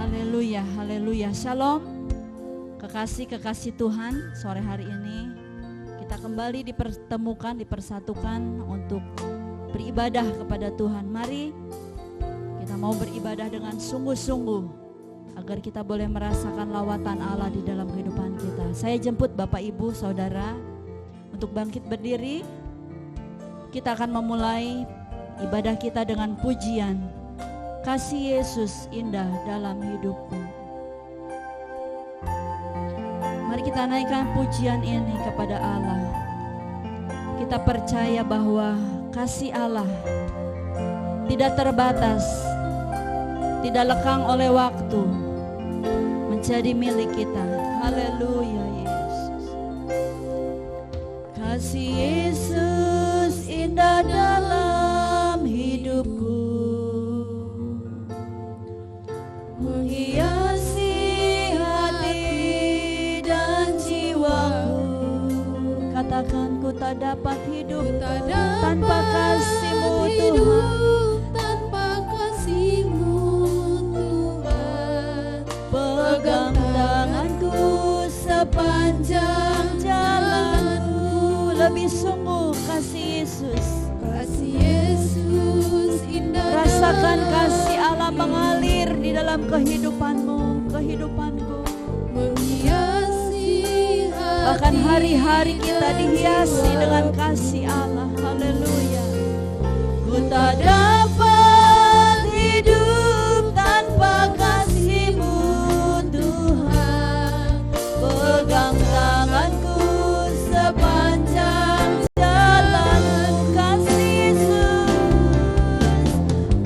Haleluya, haleluya. Shalom. Kekasih-kekasih Tuhan, sore hari ini kita kembali dipertemukan, dipersatukan untuk beribadah kepada Tuhan. Mari kita mau beribadah dengan sungguh-sungguh agar kita boleh merasakan lawatan Allah di dalam kehidupan kita. Saya jemput Bapak Ibu Saudara untuk bangkit berdiri. Kita akan memulai ibadah kita dengan pujian. Kasih Yesus indah dalam hidupku. Mari kita naikkan pujian ini kepada Allah. Kita percaya bahwa kasih Allah tidak terbatas, tidak lekang oleh waktu, menjadi milik kita. Haleluya Yesus. Kasih Yesus indah dalam hidupku, menghiasi hati dan jiwaku. Katakan, ku tak dapat hidup tanpa kasih-Mu Tuhan. Tanpa kasih-Mu Tuhan, Pegang tanganku sepanjang jalanku. Lebih sungguh kasih Yesus. kasih Yesus indah. Rasakan kasih Allah mengalir di dalam kehidupanmu, kehidupanku. Menghiasi hati, Bahkan hari-hari kita dihiasi dengan kasih Allah. Haleluya. Ku tak dapat hidup tanpa kasih-Mu Tuhan. Pegang tanganku sepanjang jalanku. Kasih Yesus,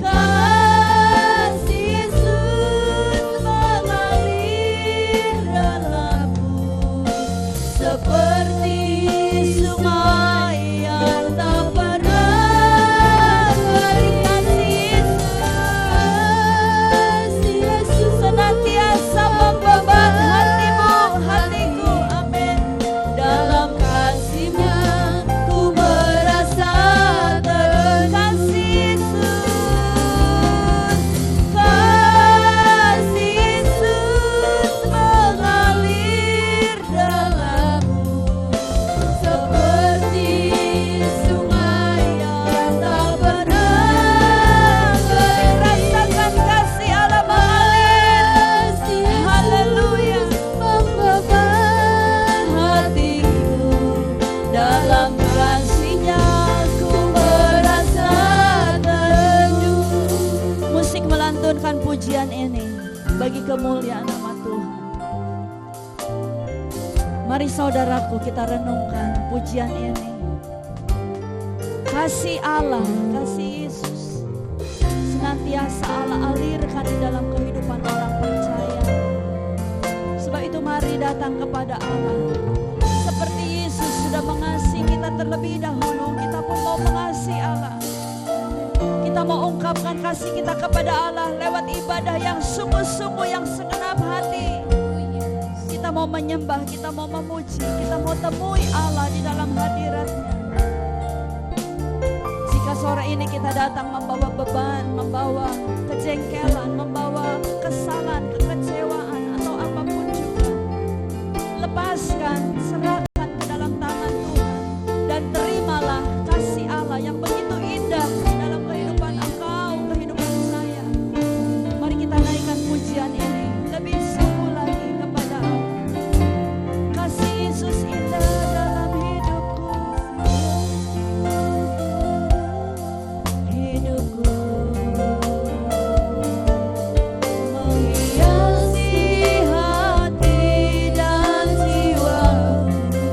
kasih Yesus mengalir dalamku seperti sungai yang tak pernah kering. Kasih Yesus senantiasa membebat hatimu, hatiku. Amin. Dalam kasih-Mu ku merasa tenang. Kasih Yesus, kasih Yesus mengalir dalamku seperti sungai yang tak pernah kering. Rasakan kasih Allah mengalir. Haleluya. Membebat hatiku, dalam kasih-Nya ku merasa teduh. Musik melantunkan pujian ini bagi kemuliaan nama Tuhan. Mari saudaraku, kita renungkan pujian ini. Kasih Allah, kasih Yesus senantiasa Allah alirkan di dalam kehidupan orang percaya. Sebab itu mari datang kepada Allah. Seperti Yesus sudah mengasihi kita terlebih dahulu, kita pun mau mengasihi Allah. Kita mau ungkapkan kasih kita kepada Allah lewat ibadah yang sungguh-sungguh, yang segenap hati. Kita mau menyembah, kita mau memuji, kita mau temui Allah di dalam hadirat-Nya. Jika sore ini kita datang membawa beban, membawa kejengkelan, membawa kesalahan, kekecewaan, atau apapun juga, lepaskan, serahkan ke dalam tangan Tuhan, dan terimalah kasih Allah yang begitu indah dalam kehidupan engkau, kehidupan saya. Mari kita naikkan pujian ini lebih sungguh lagi kepada Allah. Kasih Yesus indah dalam hidupku, hidupku. Menghiasi hati dan jiwaku.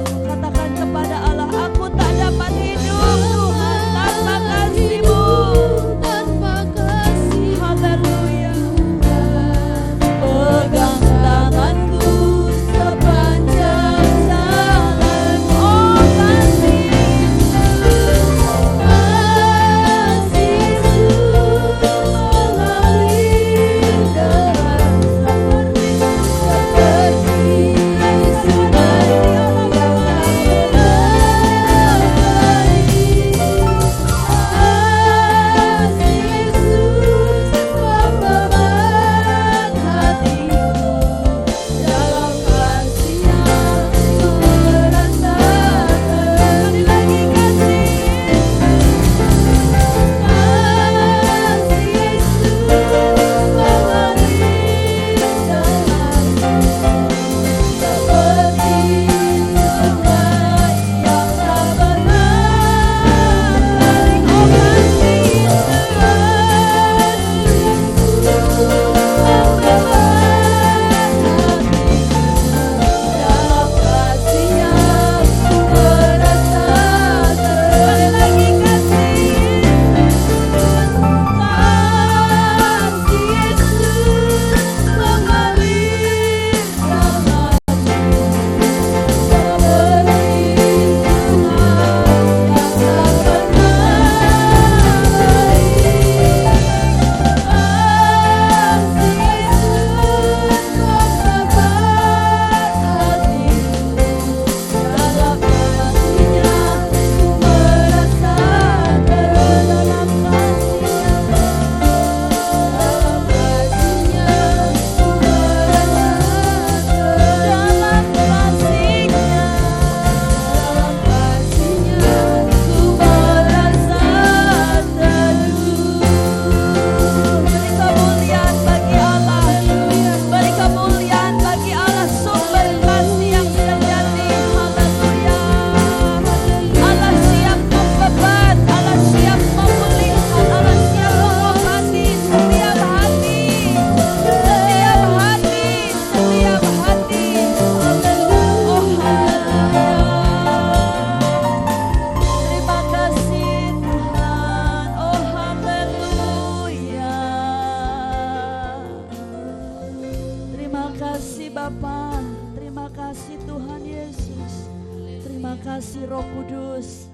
kasih Roh Kudus.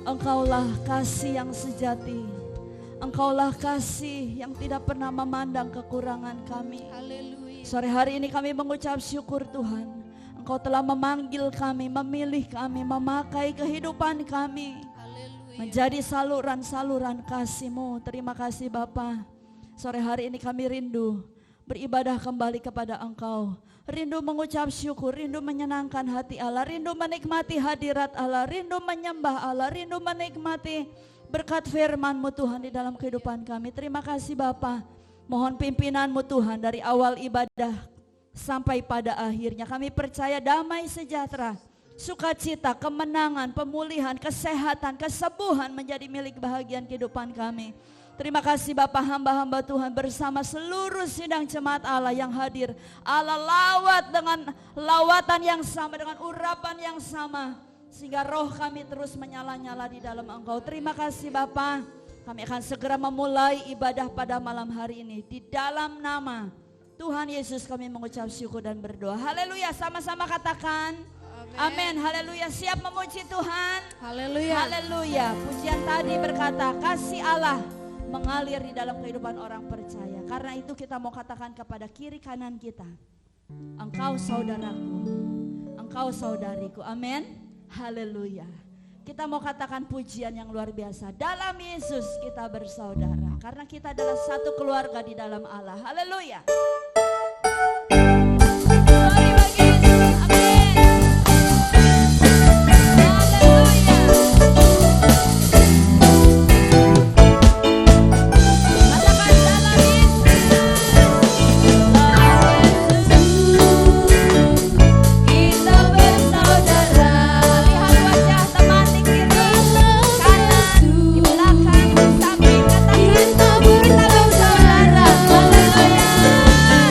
Engkaulah kasih yang sejati. Engkaulah kasih yang tidak pernah memandang kekurangan kami. Haleluya. Sore hari ini kami mengucap syukur Tuhan. Engkau telah memanggil kami, memilih kami, memakai kehidupan kami Haleluya. menjadi saluran-saluran kasih-Mu. Terima kasih Bapa. Sore hari ini kami rindu beribadah kembali kepada Engkau. Rindu mengucap syukur, rindu menyenangkan hati Allah, rindu menikmati hadirat Allah, rindu menyembah Allah, rindu menikmati berkat firman-Mu Tuhan di dalam kehidupan kami. Terima kasih Bapa. Mohon pimpinan-Mu Tuhan dari awal ibadah sampai pada akhirnya. Kami percaya damai sejahtera, sukacita, kemenangan, pemulihan, kesehatan, kesembuhan menjadi milik bahagian kehidupan kami. Terima kasih Bapak, hamba-hamba Tuhan bersama seluruh sidang jemaat Allah yang hadir. Allah lawat dengan lawatan yang sama, dengan urapan yang sama, sehingga roh kami terus menyala-nyala di dalam Engkau. Terima kasih Bapak. Kami akan segera memulai ibadah pada malam hari ini. Di dalam nama Tuhan Yesus kami mengucap syukur dan berdoa. Haleluya, sama-sama katakan amin. Haleluya, siap memuji Tuhan. Haleluya. Haleluya. Pujian tadi berkata kasih Allah mengalir di dalam kehidupan orang percaya. Karena itu kita mau katakan kepada kiri kanan kita, engkau saudaraku, engkau saudariku. Amin. Haleluya. Kita mau katakan pujian yang luar biasa. Dalam Yesus kita bersaudara, karena kita adalah satu keluarga di dalam Allah. Haleluya. Glory bagi Yesus. Amin. Haleluya. Katakan dalam Yesus kita bersaudara. Lihat wajah teman di kiri, kanan, di belakang, di samping. Katakan kita bersaudara. Haleluya.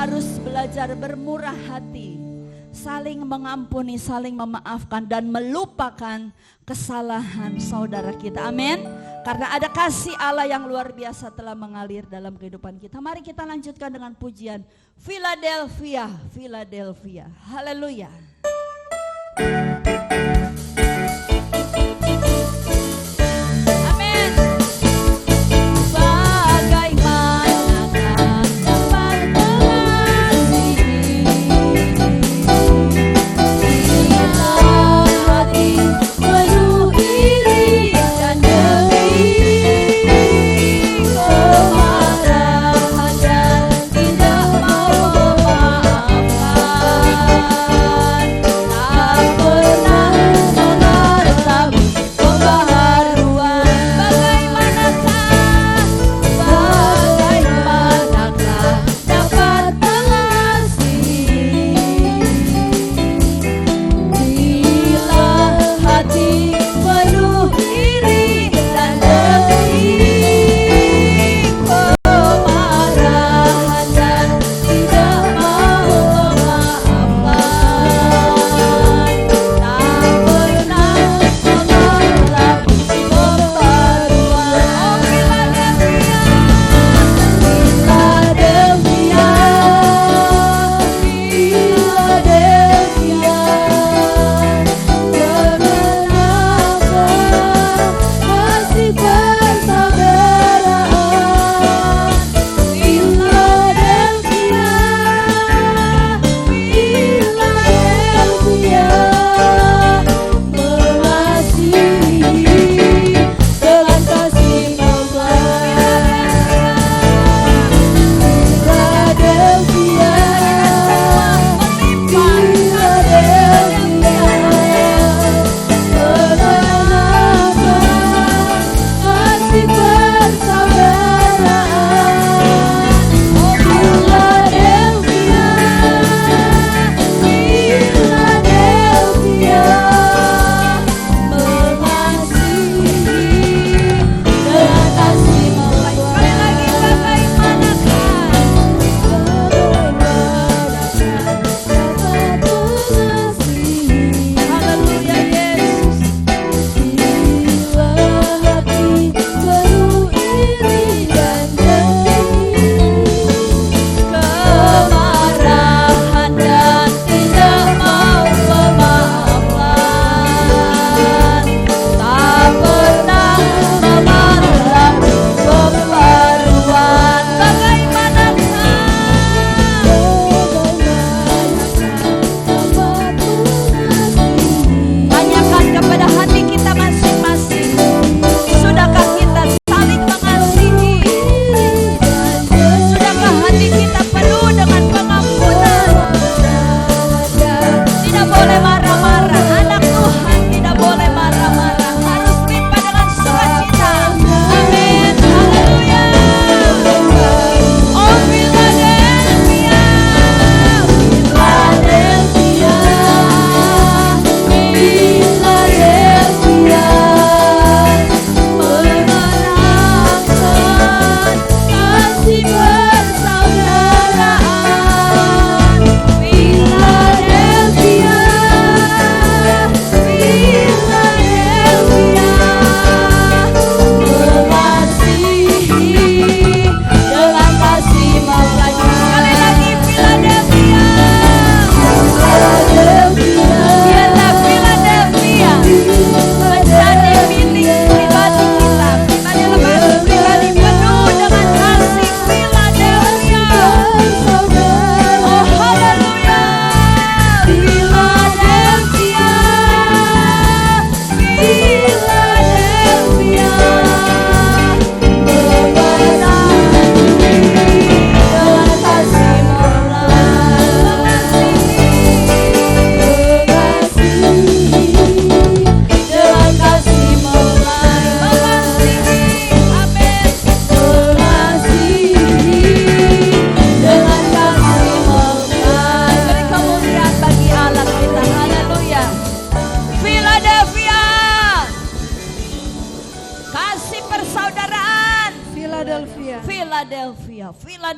harus belajar bermurah hati, saling mengampuni, saling memaafkan dan melupakan kesalahan saudara kita. Amin. Karena ada kasih Allah yang luar biasa telah mengalir dalam kehidupan kita. Mari kita lanjutkan dengan pujian Philadelphia, Philadelphia. Haleluya. Kemarahan dan tidak mau memaafkan.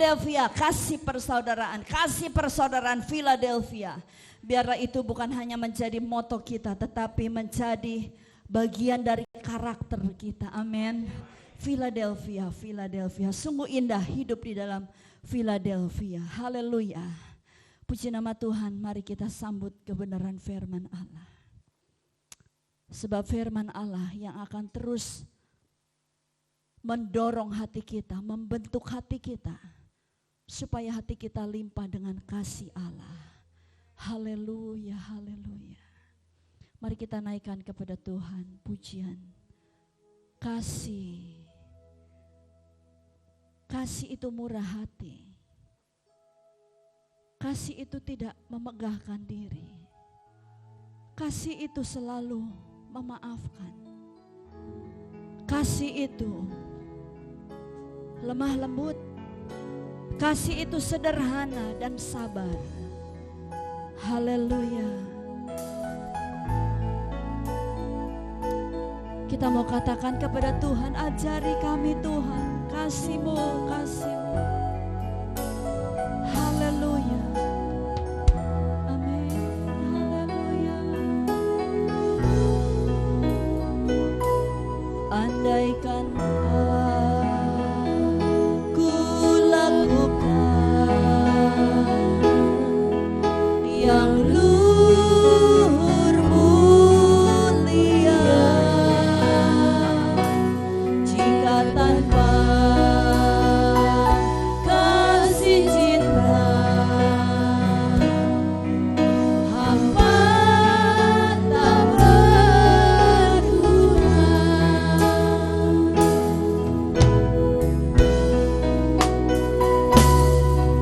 Philadelphia, kasih persaudaraan Philadelphia. Biarlah itu bukan hanya menjadi moto kita, tetapi menjadi bagian dari karakter kita. Amin. Philadelphia, sungguh indah hidup di dalam Philadelphia. Haleluya. Puji nama Tuhan, mari kita sambut kebenaran firman Allah. Sebab firman Allah yang akan terus mendorong hati kita, membentuk hati kita, supaya hati kita limpah dengan kasih Allah. Haleluya, haleluya. Mari kita naikkan kepada Tuhan pujian. Kasih itu murah hati. Kasih itu tidak memegahkan diri. Kasih itu selalu memaafkan. Kasih itu lemah lembut. Kasih itu sederhana dan sabar. Haleluya. Kita mau katakan kepada Tuhan, ajari kami Tuhan kasih-Mu, kasih-Mu. Haleluya. Amin. Haleluya. Andaikan aku lakukan yang luhur mulia, jika tanpa kasih cinta hamba tak berguna.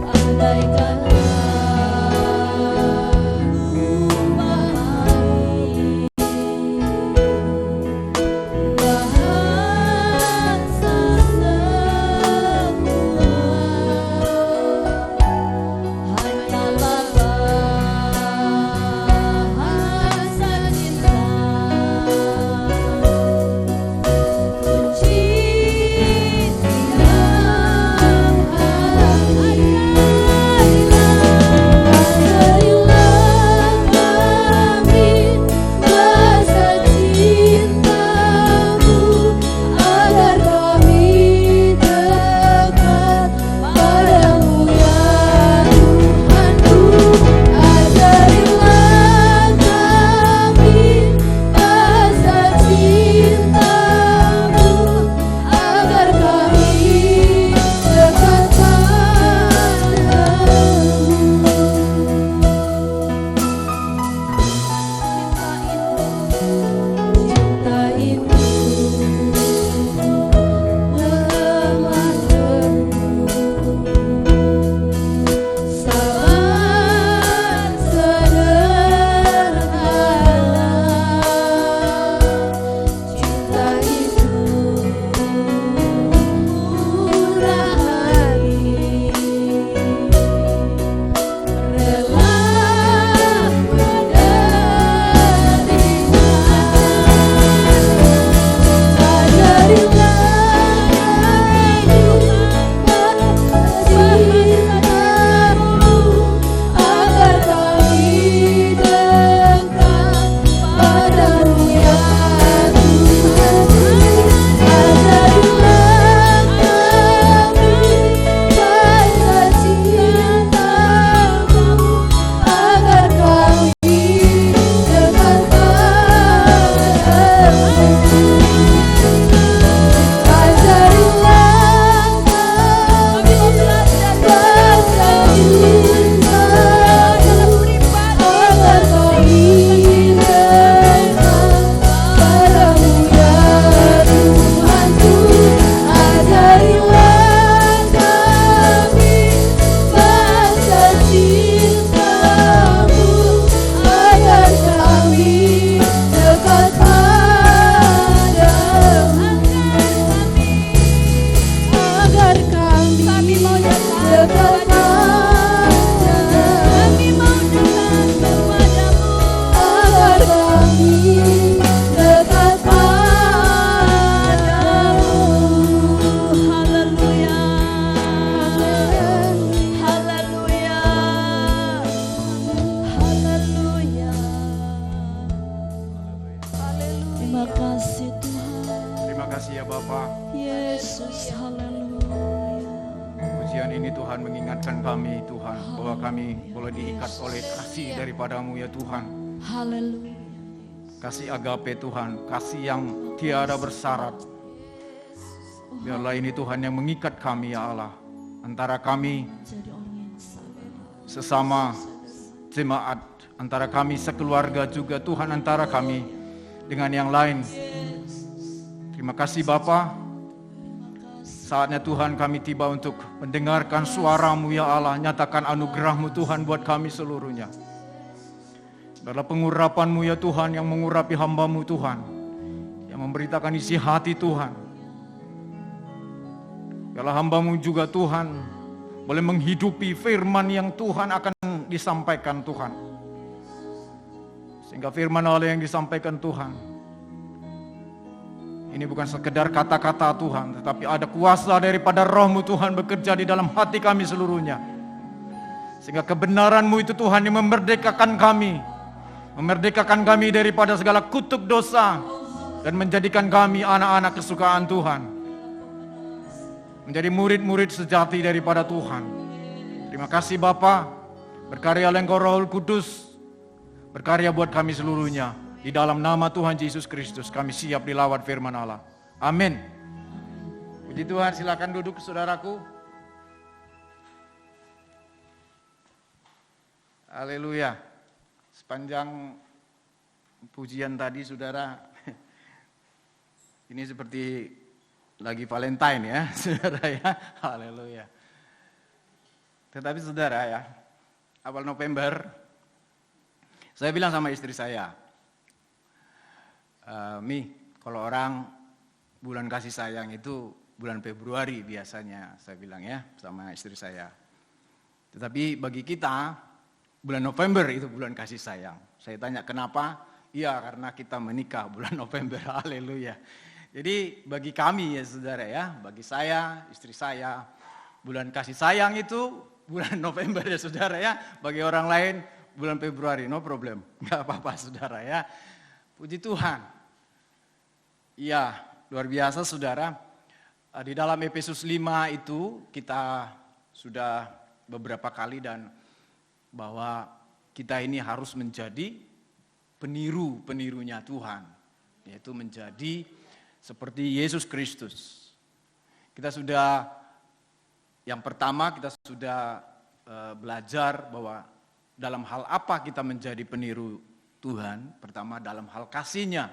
Andaikan Andaikan ingatkan kami Tuhan, bahwa kami boleh diikat oleh kasih daripada-Mu ya Tuhan. Haleluya. Kasih agape Tuhan, kasih yang tiada bersyarat. Biarlah ini Tuhan yang mengikat kami ya Allah, antara kami Jadi orang yang sabar. sesama jemaat, antara kami sekeluarga juga Tuhan, antara kami dengan yang lain. Terima kasih Bapa. Saatnya Tuhan kami tiba untuk mendengarkan suara-Mu ya Allah. Nyatakan anugerah-Mu Tuhan buat kami seluruhnya. Biarlah pengurapan-Mu ya Tuhan yang mengurapi hamba-Mu Tuhan, yang memberitakan isi hati Tuhan. Biarlah hamba-Mu juga Tuhan boleh menghidupi firman yang Tuhan akan disampaikan Tuhan. Sehingga firman Allah yang disampaikan Tuhan ini bukan sekedar kata-kata Tuhan, tetapi ada kuasa daripada Roh-Mu Tuhan bekerja di dalam hati kami seluruhnya. Sehingga kebenaran-Mu itu Tuhan yang memerdekakan kami daripada segala kutuk dosa, dan menjadikan kami anak-anak kesukaan Tuhan, menjadi murid-murid sejati daripada Tuhan. Terima kasih Bapa, berkarya Engkau Roh Kudus, berkarya buat kami seluruhnya. Di dalam nama Tuhan Yesus Kristus kami siap dilawat firman Allah. Amin. Puji Tuhan, silakan duduk saudaraku. Haleluya. Sepanjang pujian tadi saudara, ini seperti lagi Valentine ya saudara ya. Haleluya. Tetapi saudara ya, awal November saya bilang sama istri saya, Mi, kalau orang bulan kasih sayang itu bulan Februari biasanya, saya bilang ya sama istri saya. Tetapi bagi kita bulan November itu bulan kasih sayang. Saya tanya kenapa? Iya, karena kita menikah bulan November. Haleluya. Jadi bagi kami ya saudara ya, bagi saya, istri saya, bulan kasih sayang itu bulan November ya saudara ya. Bagi orang lain bulan Februari, no problem. Gak apa-apa saudara ya. Puji Tuhan. Iya, luar biasa saudara. Di dalam Efesus 5 itu kita sudah beberapa kali, dan bahwa kita ini harus menjadi peniru-penirunya Tuhan, yaitu menjadi seperti Yesus Kristus. Kita sudah, yang pertama kita sudah belajar bahwa dalam hal apa kita menjadi peniru Tuhan. Pertama dalam hal kasih-Nya,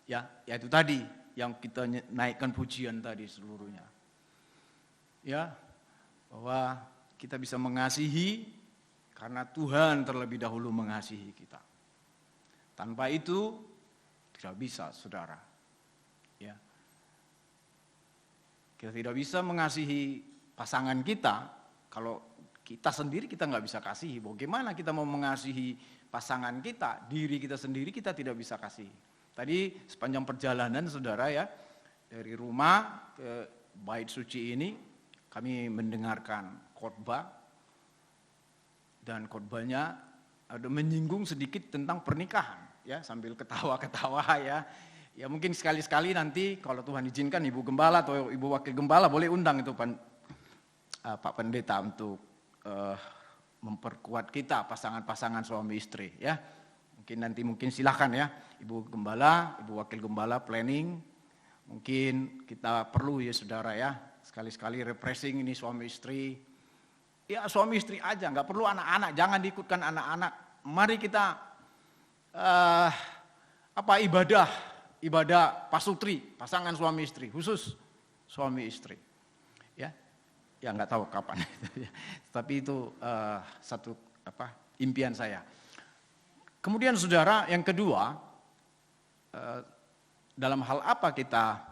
ya, yaitu tadi yang kita naikkan pujian tadi seluruhnya. Ya, bahwa kita bisa mengasihi karena Tuhan terlebih dahulu mengasihi kita. Tanpa itu tidak bisa, saudara. Ya. Kita tidak bisa mengasihi pasangan kita kalau kita sendiri kita nggak bisa kasihi. Bagaimana kita mau mengasihi pasangan kita, diri kita sendiri kita tidak bisa kasihi. Tadi sepanjang perjalanan saudara ya, dari rumah ke bait suci ini kami mendengarkan khotbah, dan khotbahnya ada menyinggung sedikit tentang pernikahan ya, sambil ketawa-ketawa ya. Ya mungkin sekali-sekali nanti kalau Tuhan izinkan Ibu Gembala atau Ibu Wakil Gembala boleh undang itu Pak Pendeta untuk memperkuat kita pasangan-pasangan suami istri ya. Mungkin silakan ya Ibu Gembala, Ibu Wakil Gembala planning. Mungkin kita perlu ya saudara ya, sekali-sekali refreshing ini suami istri. Ya suami istri aja, nggak perlu anak-anak, jangan diikutkan anak-anak. Mari kita ibadah pasutri, pasangan suami istri, khusus suami istri. Ya nggak tahu kapan, tapi itu satu impian saya. Kemudian saudara, yang kedua, dalam hal apa kita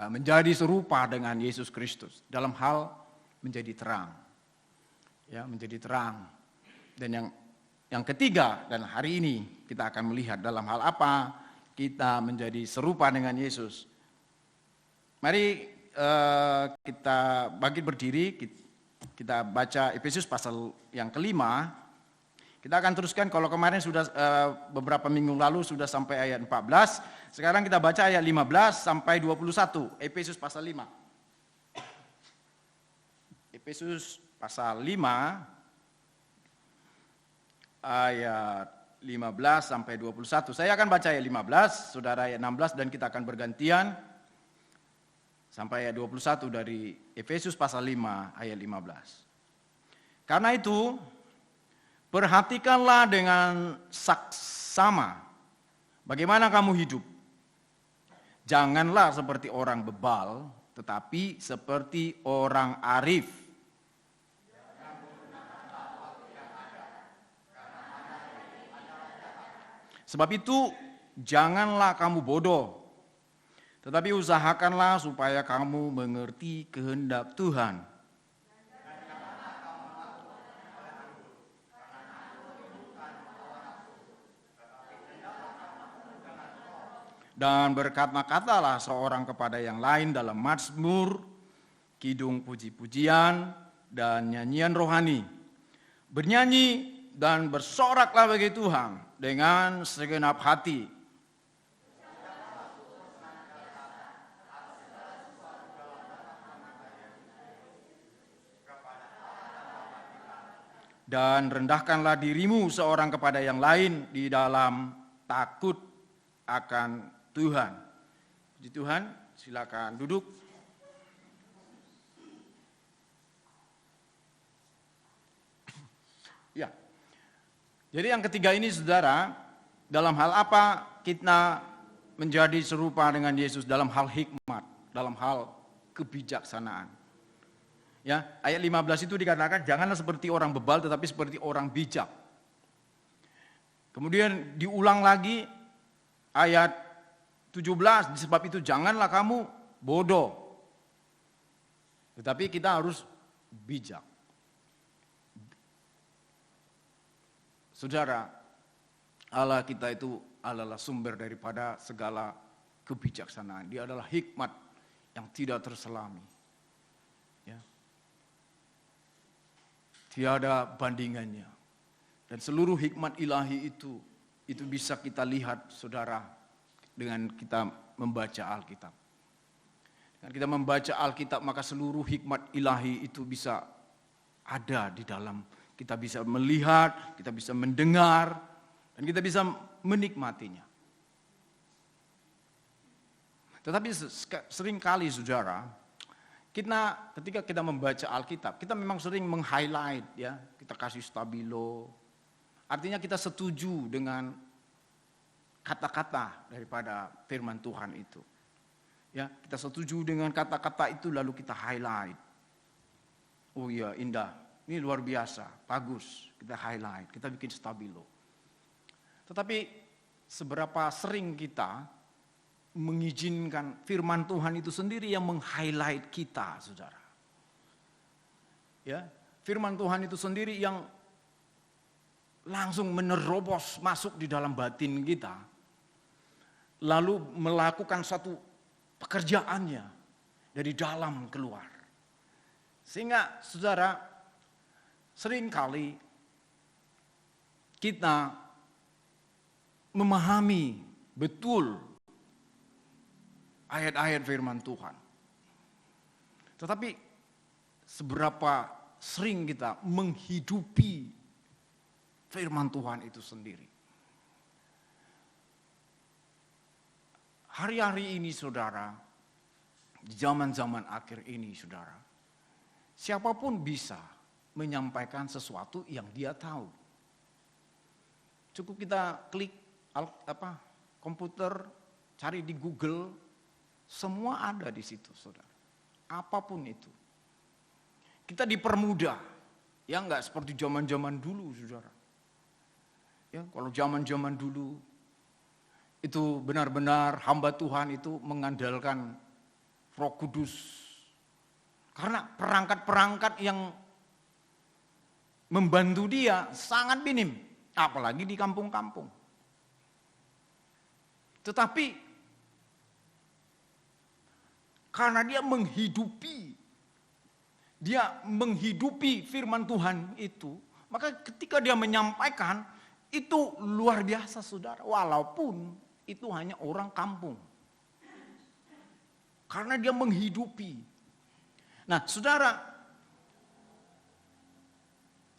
menjadi serupa dengan Yesus Kristus? Dalam hal menjadi terang, ya menjadi terang. Dan yang ketiga, dan hari ini kita akan melihat dalam hal apa kita menjadi serupa dengan Yesus. Mari kita bangkit berdiri, kita baca Efesus pasal yang kelima. Kita akan teruskan, kalau kemarin sudah beberapa minggu lalu sudah sampai ayat 14, sekarang kita baca ayat 15 sampai 21, Efesus pasal 5. Efesus pasal 5 ayat 15 sampai 21. Saya akan baca ayat 15, saudara ayat 16, dan kita akan bergantian sampai ayat 21 dari Efesus pasal 5 ayat 15. Karena itu, perhatikanlah dengan saksama bagaimana kamu hidup. Janganlah seperti orang bebal, tetapi seperti orang arif. Sebab itu, janganlah kamu bodoh, tetapi usahakanlah supaya kamu mengerti kehendak Tuhan. Dan berkata-katalah seorang kepada yang lain dalam mazmur, kidung puji-pujian, dan nyanyian rohani. Bernyanyi dan bersoraklah bagi Tuhan dengan segenap hati. Dan rendahkanlah dirimu seorang kepada yang lain di dalam takut akan Tuhan. Puji Tuhan, silakan duduk. Ya. Jadi yang ketiga ini saudara, dalam hal apa kita menjadi serupa dengan Yesus? Dalam hal hikmat, dalam hal kebijaksanaan. Ya, ayat 15 itu dikatakan janganlah seperti orang bebal tetapi seperti orang bijak. Kemudian diulang lagi ayat 17, sebab itu janganlah kamu bodoh. Tetapi kita harus bijak. Saudara, Allah kita itu adalah sumber daripada segala kebijaksanaan. Dia adalah hikmat yang tidak terselami. Ya. Tiada bandingannya. Dan seluruh hikmat ilahi itu bisa kita lihat, saudara, dengan kita membaca Alkitab. Dengan kita membaca Alkitab, maka seluruh hikmat ilahi itu bisa ada di dalam. Kita bisa melihat, kita bisa mendengar, dan kita bisa menikmatinya. Tetapi seringkali saudara, ketika kita membaca Alkitab, kita memang sering meng-highlight, ya, kita kasih stabilo. Artinya kita setuju dengan kata-kata daripada firman Tuhan itu. Ya, kita setuju dengan kata-kata itu lalu kita highlight. Oh iya, indah. Ini luar biasa, bagus, kita highlight, kita bikin stabilo. Tetapi seberapa sering kita mengizinkan firman Tuhan itu sendiri yang meng-highlight kita, saudara. Ya, firman Tuhan itu sendiri yang langsung menerobos masuk di dalam batin kita. Lalu melakukan satu pekerjaannya dari dalam keluar. Sehingga saudara, seringkali kita memahami betul ayat-ayat firman Tuhan. Tetapi seberapa sering kita menghidupi firman Tuhan itu sendiri. Hari-hari ini saudara, di zaman-zaman akhir ini saudara, siapapun bisa menyampaikan sesuatu yang dia tahu. Cukup kita klik komputer, cari di Google, semua ada di situ, saudara. Apapun itu. Kita dipermudah, ya enggak seperti zaman-zaman dulu, saudara. Ya, kalau zaman-zaman dulu itu benar-benar hamba Tuhan itu mengandalkan Roh Kudus. Karena perangkat-perangkat yang membantu dia sangat minim, apalagi di kampung-kampung. Tetapi karena dia menghidupi firman Tuhan itu, maka ketika dia menyampaikan itu luar biasa, saudara, walaupun itu hanya orang kampung. Karena dia menghidupi. Nah, saudara,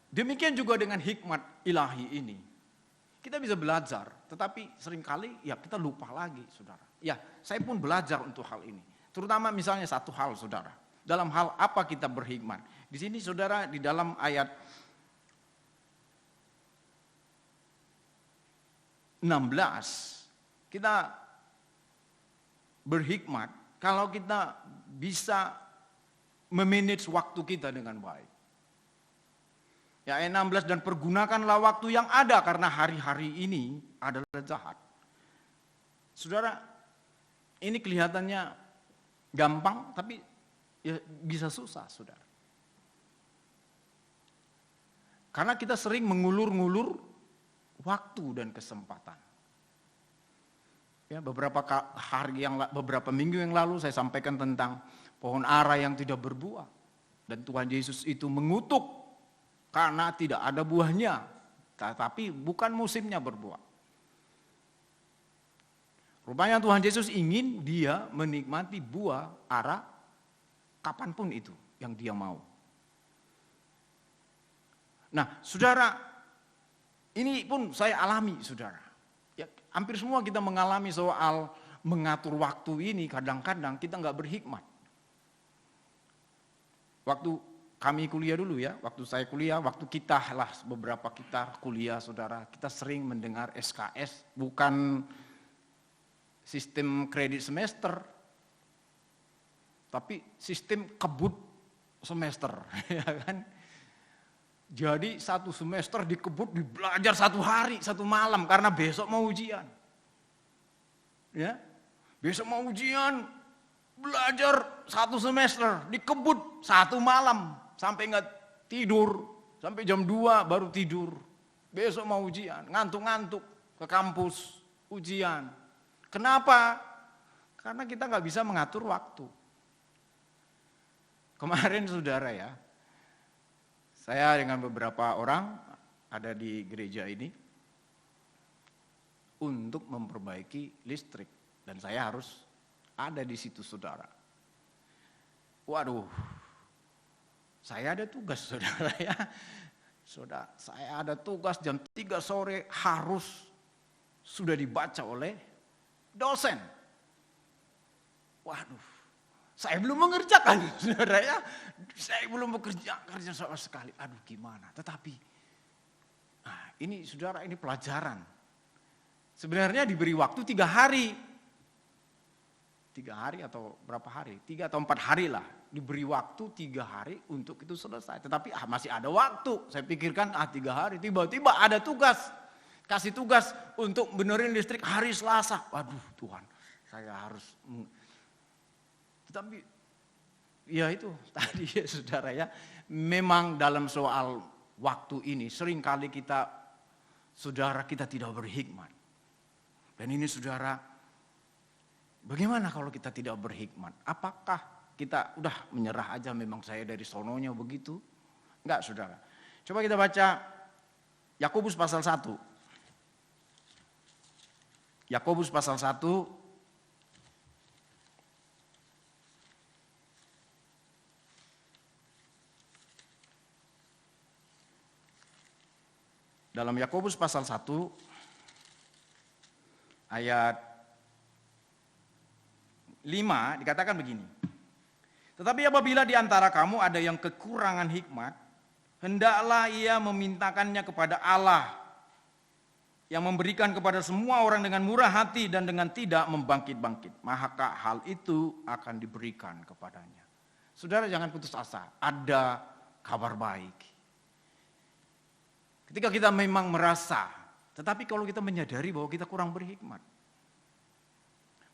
Demikian juga dengan hikmat ilahi ini. Kita bisa belajar, tetapi seringkali ya kita lupa lagi, saudara. Ya, saya pun belajar untuk hal ini. Terutama misalnya satu hal, saudara. Dalam hal apa kita berhikmat? Di sini, saudara, di dalam ayat 16, kita berhikmat kalau kita bisa memanage waktu kita dengan baik. Ya, ayat 16, dan pergunakanlah waktu yang ada karena hari-hari ini adalah jahat. Saudara, ini kelihatannya gampang tapi ya bisa susah, saudara. Karena kita sering mengulur-ngulur waktu dan kesempatan. Ya, beberapa minggu yang lalu saya sampaikan tentang pohon ara yang tidak berbuah, dan Tuhan Yesus itu mengutuk karena tidak ada buahnya, tetapi bukan musimnya berbuah. Rupanya Tuhan Yesus ingin dia menikmati buah ara kapanpun itu yang dia mau. Nah, saudara, ini pun saya alami, saudara. Ya, hampir semua kita mengalami soal mengatur waktu ini, kadang-kadang kita nggak berhikmat. Waktu kami kuliah dulu ya, waktu saya kuliah, waktu kita lah beberapa kita kuliah, saudara, kita sering mendengar SKS, bukan sistem kredit semester, tapi sistem kebut semester, ya kan? Jadi satu semester dikebut, dibelajar satu hari, satu malam, karena besok mau ujian. Ya, besok mau ujian, belajar satu semester, dikebut satu malam. Sampai nggak tidur, sampai jam 2 baru tidur. Besok mau ujian, ngantuk-ngantuk ke kampus, ujian. Kenapa? Karena kita nggak bisa mengatur waktu. Kemarin, saudara, ya, saya dengan beberapa orang ada di gereja ini untuk memperbaiki listrik. Dan saya harus ada di situ, saudara. Waduh, saya ada tugas, saudara, ya. Saudara, saya ada tugas jam 3 sore harus sudah dibaca oleh dosen. Waduh, saya belum mengerjakan, saudara, ya. Saya belum kerja sama sekali. Aduh, gimana? Tetapi, nah, ini, saudara, ini pelajaran. Sebenarnya diberi waktu 3 hari. 3 hari atau berapa hari? 3 atau 4 hari lah. Diberi waktu 3 hari untuk itu selesai. Tetapi masih ada waktu. Saya pikirkan 3 hari. Tiba-tiba ada tugas. Kasih tugas untuk benerin listrik hari Selasa. Waduh, Tuhan, saya harus. Tetapi ya itu tadi, ya, saudara, ya. Memang dalam soal waktu ini seringkali kita, saudara, kita tidak berhikmat. Dan ini, saudara, bagaimana kalau kita tidak berhikmat? Apakah kita udah menyerah aja, memang saya dari sononya begitu? Enggak, saudara. Coba kita baca Yakobus pasal 1. Yakobus pasal 1 dalam Yakobus pasal 1 ayat 5 dikatakan begini. Tetapi apabila di antara kamu ada yang kekurangan hikmat, hendaklah ia memintakannya kepada Allah yang memberikan kepada semua orang dengan murah hati dan dengan tidak membangkit-bangkit. Maka hal itu akan diberikan kepadanya. Saudara, jangan putus asa, ada kabar baik. Ketika kita memang merasa, tetapi kalau kita menyadari bahwa kita kurang berhikmat.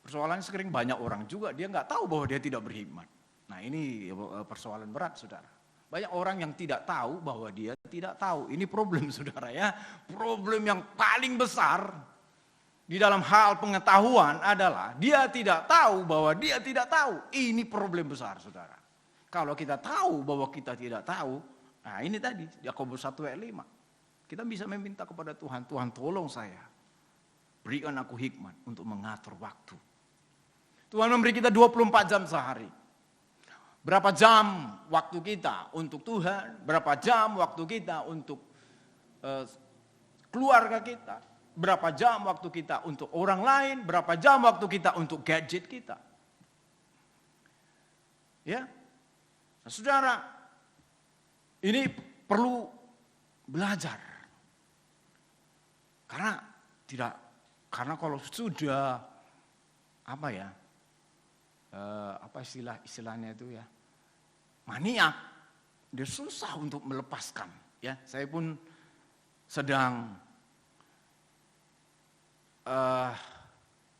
Persoalannya sering banyak orang juga dia nggak tahu bahwa dia tidak berhikmat. Nah, ini persoalan berat, saudara. Banyak orang yang tidak tahu bahwa dia tidak tahu. Ini problem, saudara, ya. Problem yang paling besar di dalam hal pengetahuan adalah dia tidak tahu bahwa dia tidak tahu. Ini problem besar, saudara. Kalau kita tahu bahwa kita tidak tahu, nah ini tadi Yakobus 1 ayat 5. Kita bisa meminta kepada Tuhan, Tuhan tolong saya. Berikan aku hikmat untuk mengatur waktu. Tuhan memberi kita 24 jam sehari. Berapa jam waktu kita untuk Tuhan, berapa jam waktu kita untuk keluarga kita, berapa jam waktu kita untuk orang lain, berapa jam waktu kita untuk gadget kita. Ya, nah, saudara, ini perlu belajar. Karena kalau sudah istilahnya itu ya, maniak, dia susah untuk melepaskan. Ya, saya pun sedang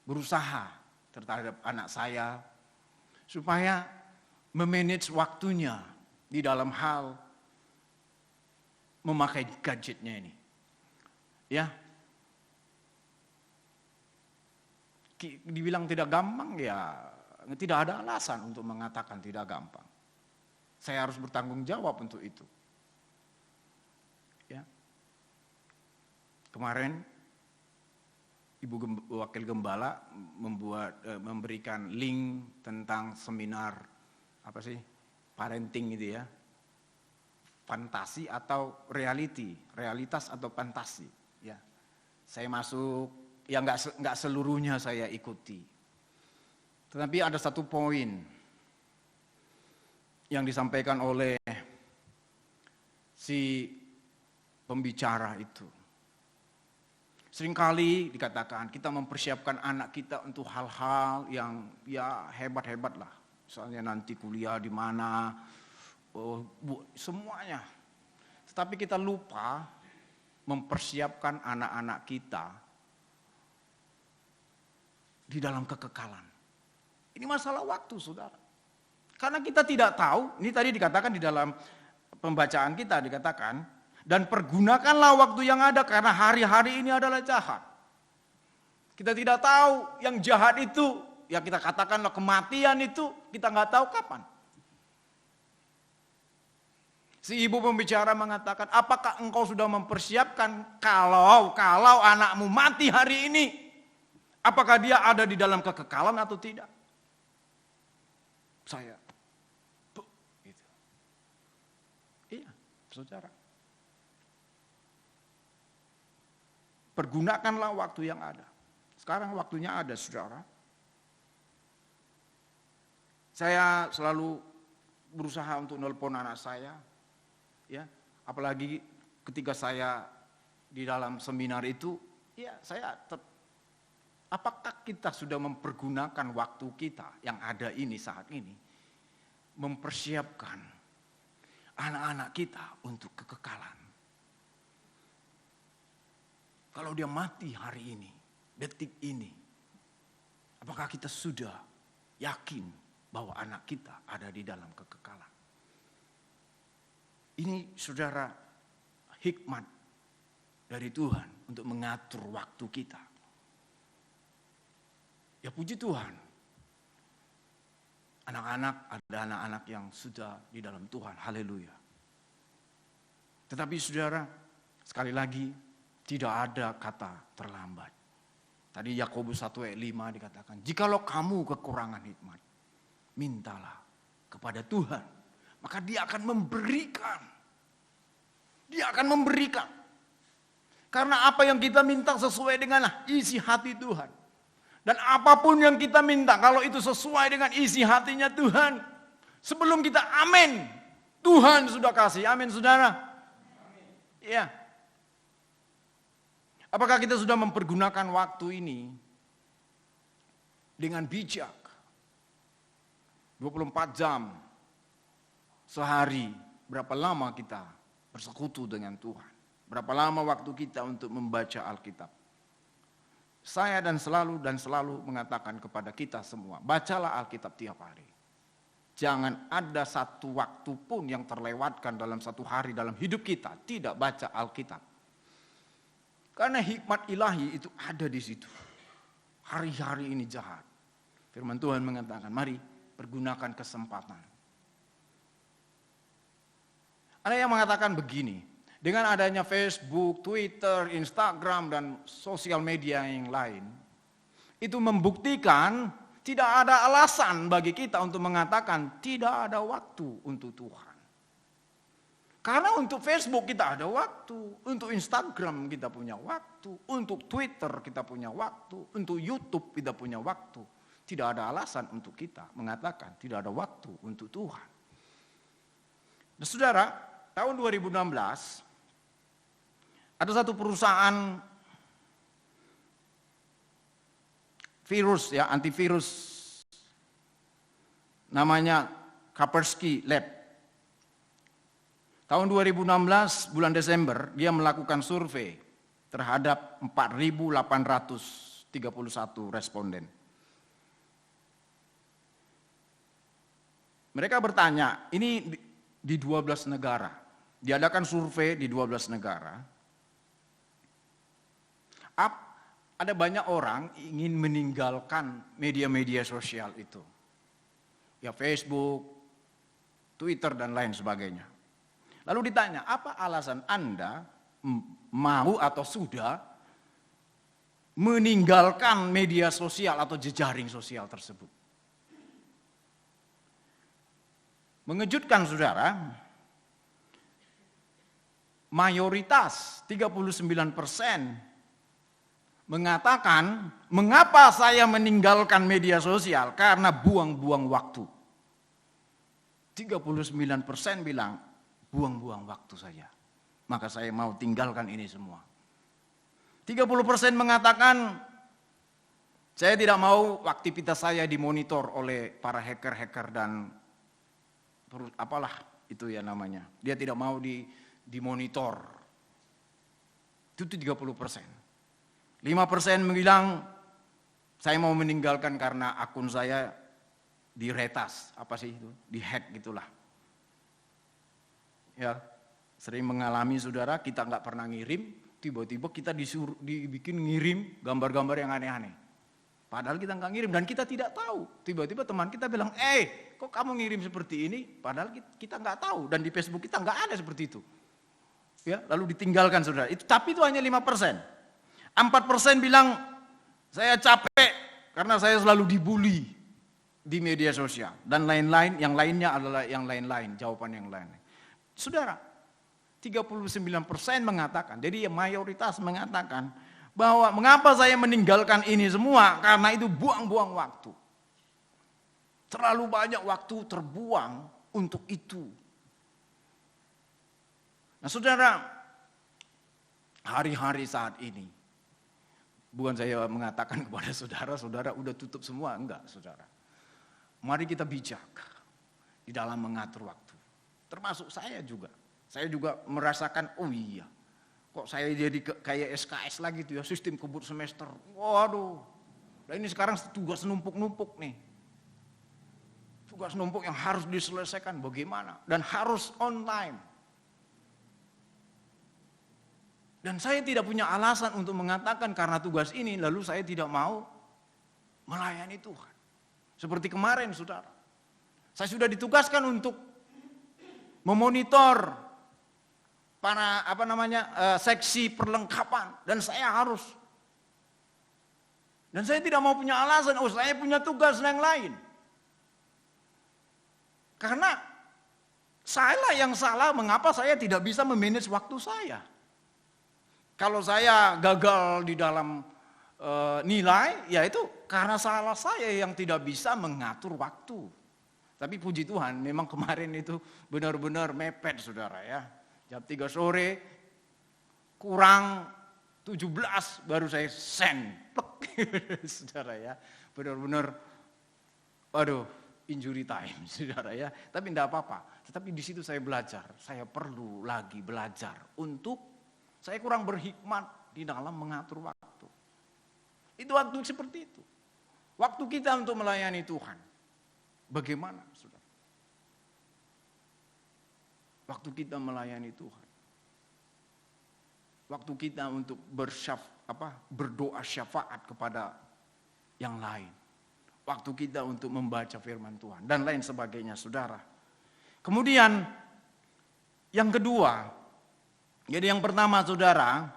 berusaha terhadap anak saya supaya memanage waktunya di dalam hal memakai gadgetnya ini. Ya, dibilang tidak gampang ya, tidak ada alasan untuk mengatakan tidak gampang. Saya harus bertanggung jawab untuk itu. Ya. Kemarin Ibu Wakil Gembala memberikan link tentang seminar parenting gitu ya. Fantasi atau realitas atau fantasi. Ya. Saya masuk, ya nggak seluruhnya saya ikuti. Tetapi ada satu poin yang disampaikan oleh si pembicara itu. Seringkali dikatakan kita mempersiapkan anak kita untuk hal-hal yang ya hebat-hebat lah. Misalnya nanti kuliah di mana, semuanya. Tetapi kita lupa mempersiapkan anak-anak kita di dalam kekekalan. Ini masalah waktu, saudara. Karena kita tidak tahu, ini tadi dikatakan di dalam pembacaan kita dikatakan, dan pergunakanlah waktu yang ada karena hari-hari ini adalah jahat. Kita tidak tahu yang jahat itu, ya kita katakanlah kematian itu, kita nggak tahu kapan. Si ibu pembicara mengatakan, apakah engkau sudah mempersiapkan kalau anakmu mati hari ini, apakah dia ada di dalam kekekalan atau tidak? Saya, gitu. Iya, saudara. Pergunakanlah waktu yang ada. Sekarang waktunya ada, saudara. Saya selalu berusaha untuk nelpon anak saya, ya. Apalagi ketika saya di dalam seminar itu, ya apakah kita sudah mempergunakan waktu kita yang ada ini saat ini, mempersiapkan anak-anak kita untuk kekekalan. Kalau dia mati hari ini, detik ini, apakah kita sudah yakin bahwa anak kita ada di dalam kekekalan? Ini saudara, hikmat dari Tuhan untuk mengatur waktu kita. Ya puji Tuhan, anak-anak ada anak-anak yang sudah di dalam Tuhan, haleluya. Tetapi saudara, sekali lagi tidak ada kata terlambat. Tadi Yakobus 1 ayat 5 dikatakan, jikalau kamu kekurangan hikmat, mintalah kepada Tuhan, maka Dia akan memberikan. Dia akan memberikan. Karena apa yang kita minta sesuai dengan isi hati Tuhan. Dan apapun yang kita minta, kalau itu sesuai dengan isi hatinya Tuhan, sebelum kita amin, Tuhan sudah kasih. Amin, saudara. Iya. Apakah kita sudah mempergunakan waktu ini dengan bijak? 24 jam sehari, berapa lama kita bersekutu dengan Tuhan? Berapa lama waktu kita untuk membaca Alkitab? Saya dan selalu mengatakan kepada kita semua, bacalah Alkitab tiap hari. Jangan ada satu waktu pun yang terlewatkan dalam satu hari dalam hidup kita tidak baca Alkitab. Karena hikmat ilahi itu ada di situ. Hari-hari ini jahat. Firman Tuhan mengatakan, mari pergunakan kesempatan. Ada yang mengatakan begini, dengan adanya Facebook, Twitter, Instagram, dan sosial media yang lain, itu membuktikan Tidak ada alasan bagi kita untuk mengatakan tidak ada waktu untuk Tuhan. Karena untuk Facebook kita ada waktu, untuk Instagram kita punya waktu, untuk Twitter kita punya waktu, untuk YouTube kita punya waktu. Tidak ada alasan untuk kita mengatakan tidak ada waktu untuk Tuhan. Nah, saudara, tahun 2016 ada satu perusahaan virus ya, antivirus namanya Kaspersky Lab. Tahun 2016 bulan Desember dia melakukan survei terhadap 4.831 responden. Mereka bertanya, ini di 12 negara, diadakan survei di 12 negara. Ada banyak orang ingin meninggalkan media-media sosial itu. Ya Facebook, Twitter dan lain sebagainya. Lalu ditanya, apa alasan Anda mau atau sudah meninggalkan media sosial atau jejaring sosial tersebut? Mengejutkan saudara, mayoritas 39% mengatakan, mengapa saya meninggalkan media sosial? Karena buang-buang waktu. 39% bilang, buang-buang waktu saja. Maka saya mau tinggalkan ini semua. 30% mengatakan, saya tidak mau aktivitas saya dimonitor oleh para hacker-hacker dan apalah itu ya namanya. Dia tidak mau dimonitor. Itu 30%. 5% bilang, saya mau meninggalkan karena akun saya diretas. Apa sih itu? Dihack gitulah. Ya, sering mengalami saudara, kita nggak pernah ngirim, tiba-tiba kita dibikin ngirim gambar-gambar yang aneh-aneh. Padahal kita nggak ngirim dan kita tidak tahu. Tiba-tiba teman kita bilang, kok kamu ngirim seperti ini? Padahal kita nggak tahu dan di Facebook kita nggak ada seperti itu. Ya, lalu ditinggalkan saudara. Tapi itu hanya 5%. 4% bilang, saya capek karena saya selalu dibully di media sosial dan lain-lain. Yang lainnya adalah yang lain-lain, jawaban yang lain. Saudara, 39% mengatakan, jadi mayoritas mengatakan bahwa mengapa saya meninggalkan ini semua? Karena itu buang-buang waktu. Terlalu banyak waktu terbuang untuk itu. Nah saudara, hari-hari saat ini, bukan saya mengatakan kepada saudara, saudara udah tutup semua, enggak saudara. Mari kita bijak di dalam mengatur waktu. Termasuk saya juga. Saya juga merasakan, oh iya, kok saya jadi kayak SKS lagi tuh ya, sistem kebut semester. Waduh, nah ini sekarang tugas numpuk-numpuk nih. Tugas numpuk yang harus diselesaikan bagaimana? Dan harus online. Dan saya tidak punya alasan untuk mengatakan karena tugas ini, lalu saya tidak mau melayani Tuhan. Seperti kemarin saudara. Saya sudah ditugaskan untuk memonitor para seksi perlengkapan dan saya harus. Dan saya tidak mau punya alasan, saya punya tugas yang lain. Karena saya yang salah, mengapa saya tidak bisa memanage waktu saya? Kalau saya gagal di dalam nilai, ya itu karena salah saya yang tidak bisa mengatur waktu. Tapi puji Tuhan, memang kemarin itu benar-benar mepet saudara ya. Jam 3 sore, kurang 17 baru saya send. Saudara ya, benar-benar, aduh, injury time saudara ya. Tapi tidak apa-apa, tetapi di situ saya belajar. Saya perlu lagi belajar untuk, saya kurang berhikmat di dalam mengatur waktu. Itu waktu seperti itu. Waktu kita untuk melayani Tuhan. Bagaimana, saudara? Waktu kita melayani Tuhan. Waktu kita untuk berdoa syafaat kepada yang lain. Waktu kita untuk membaca firman Tuhan dan lain sebagainya, saudara. Kemudian yang kedua, jadi yang pertama saudara,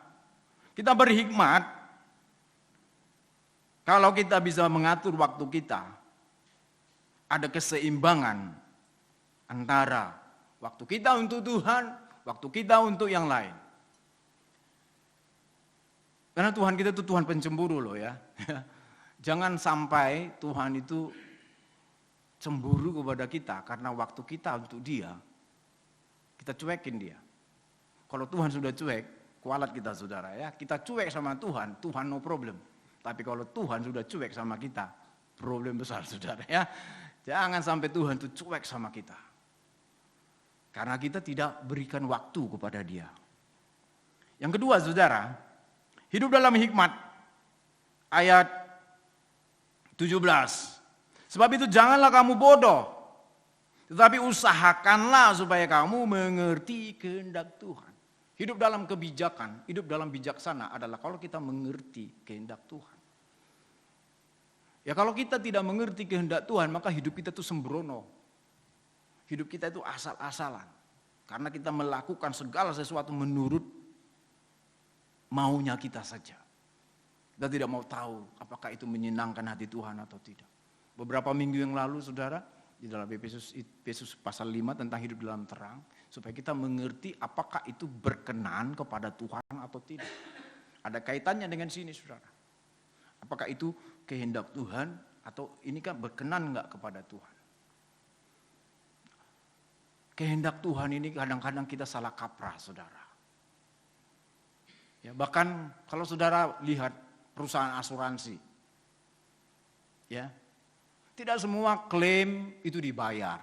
kita berhikmat kalau kita bisa mengatur waktu kita ada keseimbangan antara waktu kita untuk Tuhan, waktu kita untuk yang lain. Karena Tuhan kita itu Tuhan pencemburu loh ya. Jangan sampai Tuhan itu cemburu kepada kita karena waktu kita untuk dia, kita cuekin dia. Kalau Tuhan sudah cuek, kualat kita saudara ya. Kita cuek sama Tuhan, Tuhan no problem. Tapi kalau Tuhan sudah cuek sama kita, problem besar saudara ya. Jangan sampai Tuhan itu cuek sama kita. Karena kita tidak berikan waktu kepada dia. Yang kedua saudara, hidup dalam hikmat. Ayat 17. Sebab itu janganlah kamu bodoh, tetapi usahakanlah supaya kamu mengerti kehendak Tuhan. Hidup dalam kebijakan, hidup dalam bijaksana adalah kalau kita mengerti kehendak Tuhan. Ya kalau kita tidak mengerti kehendak Tuhan, maka hidup kita itu sembrono. Hidup kita itu asal-asalan. Karena kita melakukan segala sesuatu menurut maunya kita saja. Kita tidak mau tahu apakah itu menyenangkan hati Tuhan atau tidak. Beberapa minggu yang lalu saudara, di dalam Efesus pasal 5 tentang hidup dalam terang, supaya kita mengerti apakah itu berkenan kepada Tuhan atau tidak. Ada kaitannya dengan sini saudara. Apakah itu kehendak Tuhan atau ini kan berkenan enggak kepada Tuhan. Kehendak Tuhan ini kadang-kadang kita salah kaprah saudara. Ya, bahkan kalau saudara lihat perusahaan asuransi, ya tidak semua klaim itu dibayar.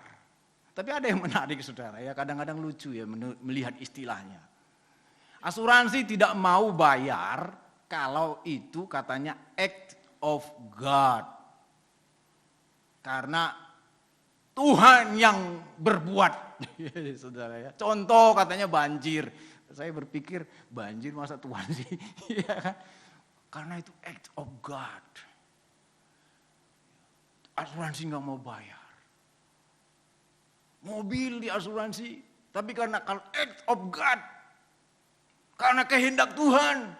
Tapi ada yang menarik saudara ya, kadang-kadang lucu ya melihat istilahnya. Asuransi tidak mau bayar kalau itu katanya act of God. Karena Tuhan yang berbuat. Saudara ya. Contoh katanya banjir. Saya berpikir banjir masa Tuhan sih. Karena itu act of God. Asuransi nggak mau bayar. Mobil di asuransi, tapi karena kalau act of God, karena kehendak Tuhan,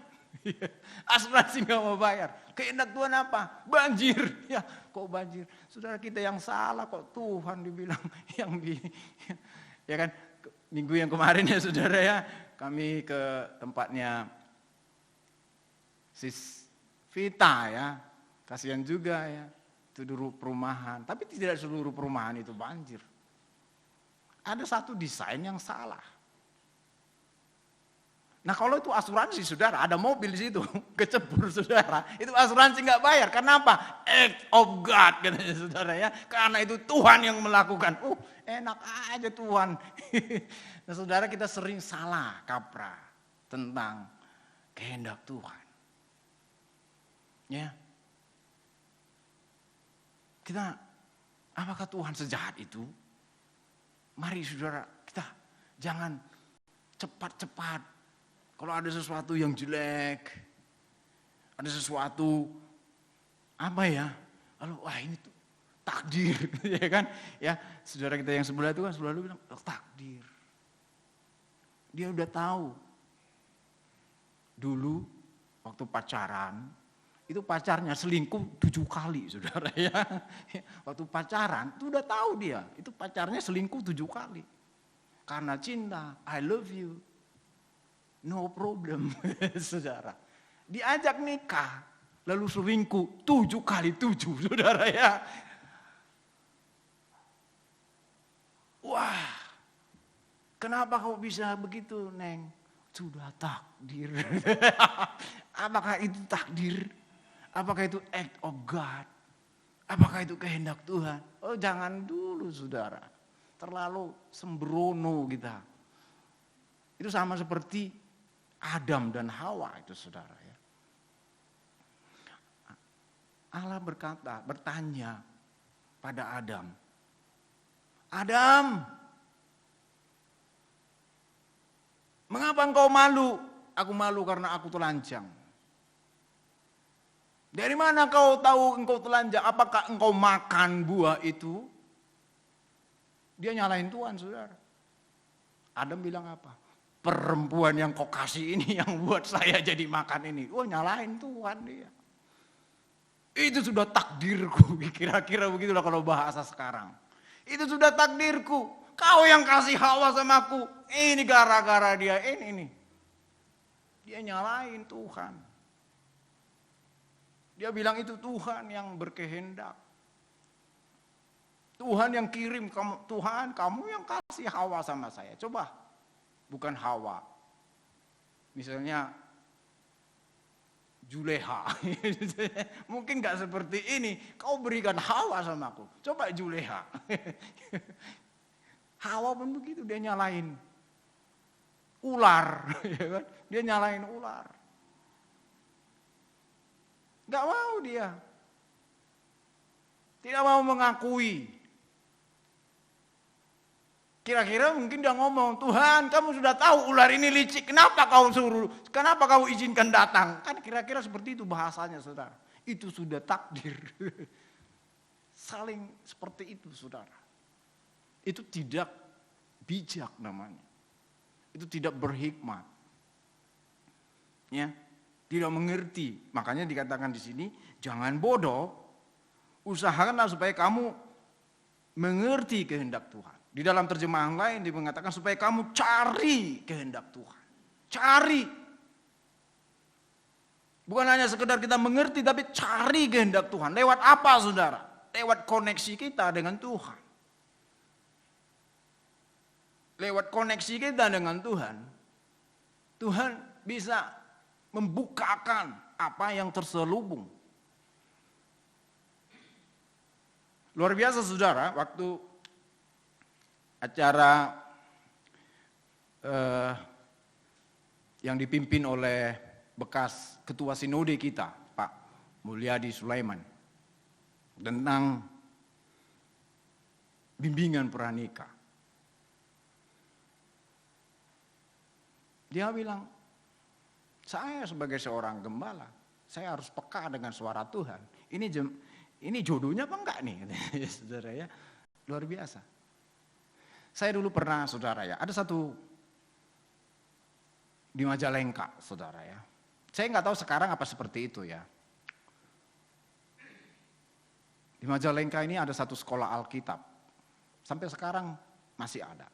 asuransi nggak mau bayar. Kehendak Tuhan apa? Banjir. Ya, kok banjir? Saudara kita yang salah kok Tuhan dibilang yang ya kan? Minggu yang kemarin ya saudara ya, kami ke tempatnya Sis Vita ya, kasihan juga ya. Itu dulu perumahan, tapi tidak seluruh perumahan itu banjir. Ada satu desain yang salah. Nah kalau itu asuransi saudara, ada mobil di situ, kecebur saudara, itu asuransi nggak bayar. Kenapa? Act of God katanya saudara ya. Karena itu Tuhan yang melakukan. Enak aja Tuhan. Nah saudara kita sering salah kaprah tentang kehendak Tuhan. Ya. Kita, apakah Tuhan sejahat itu? Mari saudara, kita jangan cepat-cepat. Kalau ada sesuatu yang jelek, ada sesuatu, apa ya? Lalu, wah ini tuh takdir, ya kan? Ya, saudara kita yang sebelah itu kan selalu bilang, takdir. Dia udah tahu. Dulu, waktu pacaran, itu pacarnya selingkuh 7 kali saudara ya. Waktu pacaran itu udah tahu dia, itu pacarnya selingkuh 7 kali. Karena cinta, I love you, no problem saudara. Diajak nikah, lalu selingkuh 7 kali 7 saudara ya. Wah, kenapa kau bisa begitu Neng? Sudah takdir. Apakah itu takdir? Apakah itu act of God? Apakah itu kehendak Tuhan? Oh jangan dulu saudara. Terlalu sembrono kita. Itu sama seperti Adam dan Hawa itu saudara ya. Allah bertanya pada Adam. Adam, mengapa engkau malu? Aku malu karena aku telanjang. Dari mana kau tahu engkau telanjang? Apakah engkau makan buah itu? Dia nyalahin Tuhan, saudara. Adam bilang apa? Perempuan yang kau kasih ini yang buat saya jadi makan ini. Oh nyalahin Tuhan dia. Itu sudah takdirku. Kira-kira begitulah kalau bahasa sekarang. Itu sudah takdirku. Kau yang kasih Hawa sama aku. Ini gara-gara dia ini. Dia nyalain Tuhan. Dia bilang itu Tuhan yang berkehendak. Tuhan yang kirim kamu. Tuhan, kamu yang kasih Hawa sama saya. Coba. Bukan Hawa. Misalnya Juleha. Mungkin gak seperti ini. Kau berikan Hawa sama aku. Coba Juleha. Hawa pun begitu, dia nyalain ular. Dia nyalain ular. Gak mau dia. Tidak mau mengakui. Kira-kira mungkin dia ngomong, Tuhan kamu sudah tahu ular ini licik, kenapa kau suruh, kenapa kau izinkan datang? Kan kira-kira seperti itu bahasanya saudara. Itu sudah takdir. Saling seperti itu saudara. Itu tidak bijak namanya. Itu tidak berhikmat. Ya, tidak mengerti. Makanya dikatakan di sini, jangan bodoh, usahakanlah supaya kamu mengerti kehendak Tuhan. Di dalam terjemahan lain mengatakan supaya kamu cari kehendak Tuhan. Cari. Bukan hanya sekedar kita mengerti, tapi cari kehendak Tuhan. Lewat apa saudara? Lewat koneksi kita dengan Tuhan. Lewat koneksi kita dengan Tuhan. Tuhan bisa membukakan apa yang terselubung. Luar biasa saudara, waktu acara yang dipimpin oleh bekas ketua sinode kita, Pak Mulyadi Sulaiman, tentang bimbingan pranikah. Dia bilang, saya sebagai seorang gembala, saya harus peka dengan suara Tuhan. Ini jodohnya apa enggak nih, saudara ya, luar biasa. Saya dulu pernah saudara ya, ada satu di Majalengka saudara ya. Saya nggak tahu sekarang apa seperti itu ya. Di Majalengka ini ada satu sekolah Alkitab. Sampai sekarang masih ada.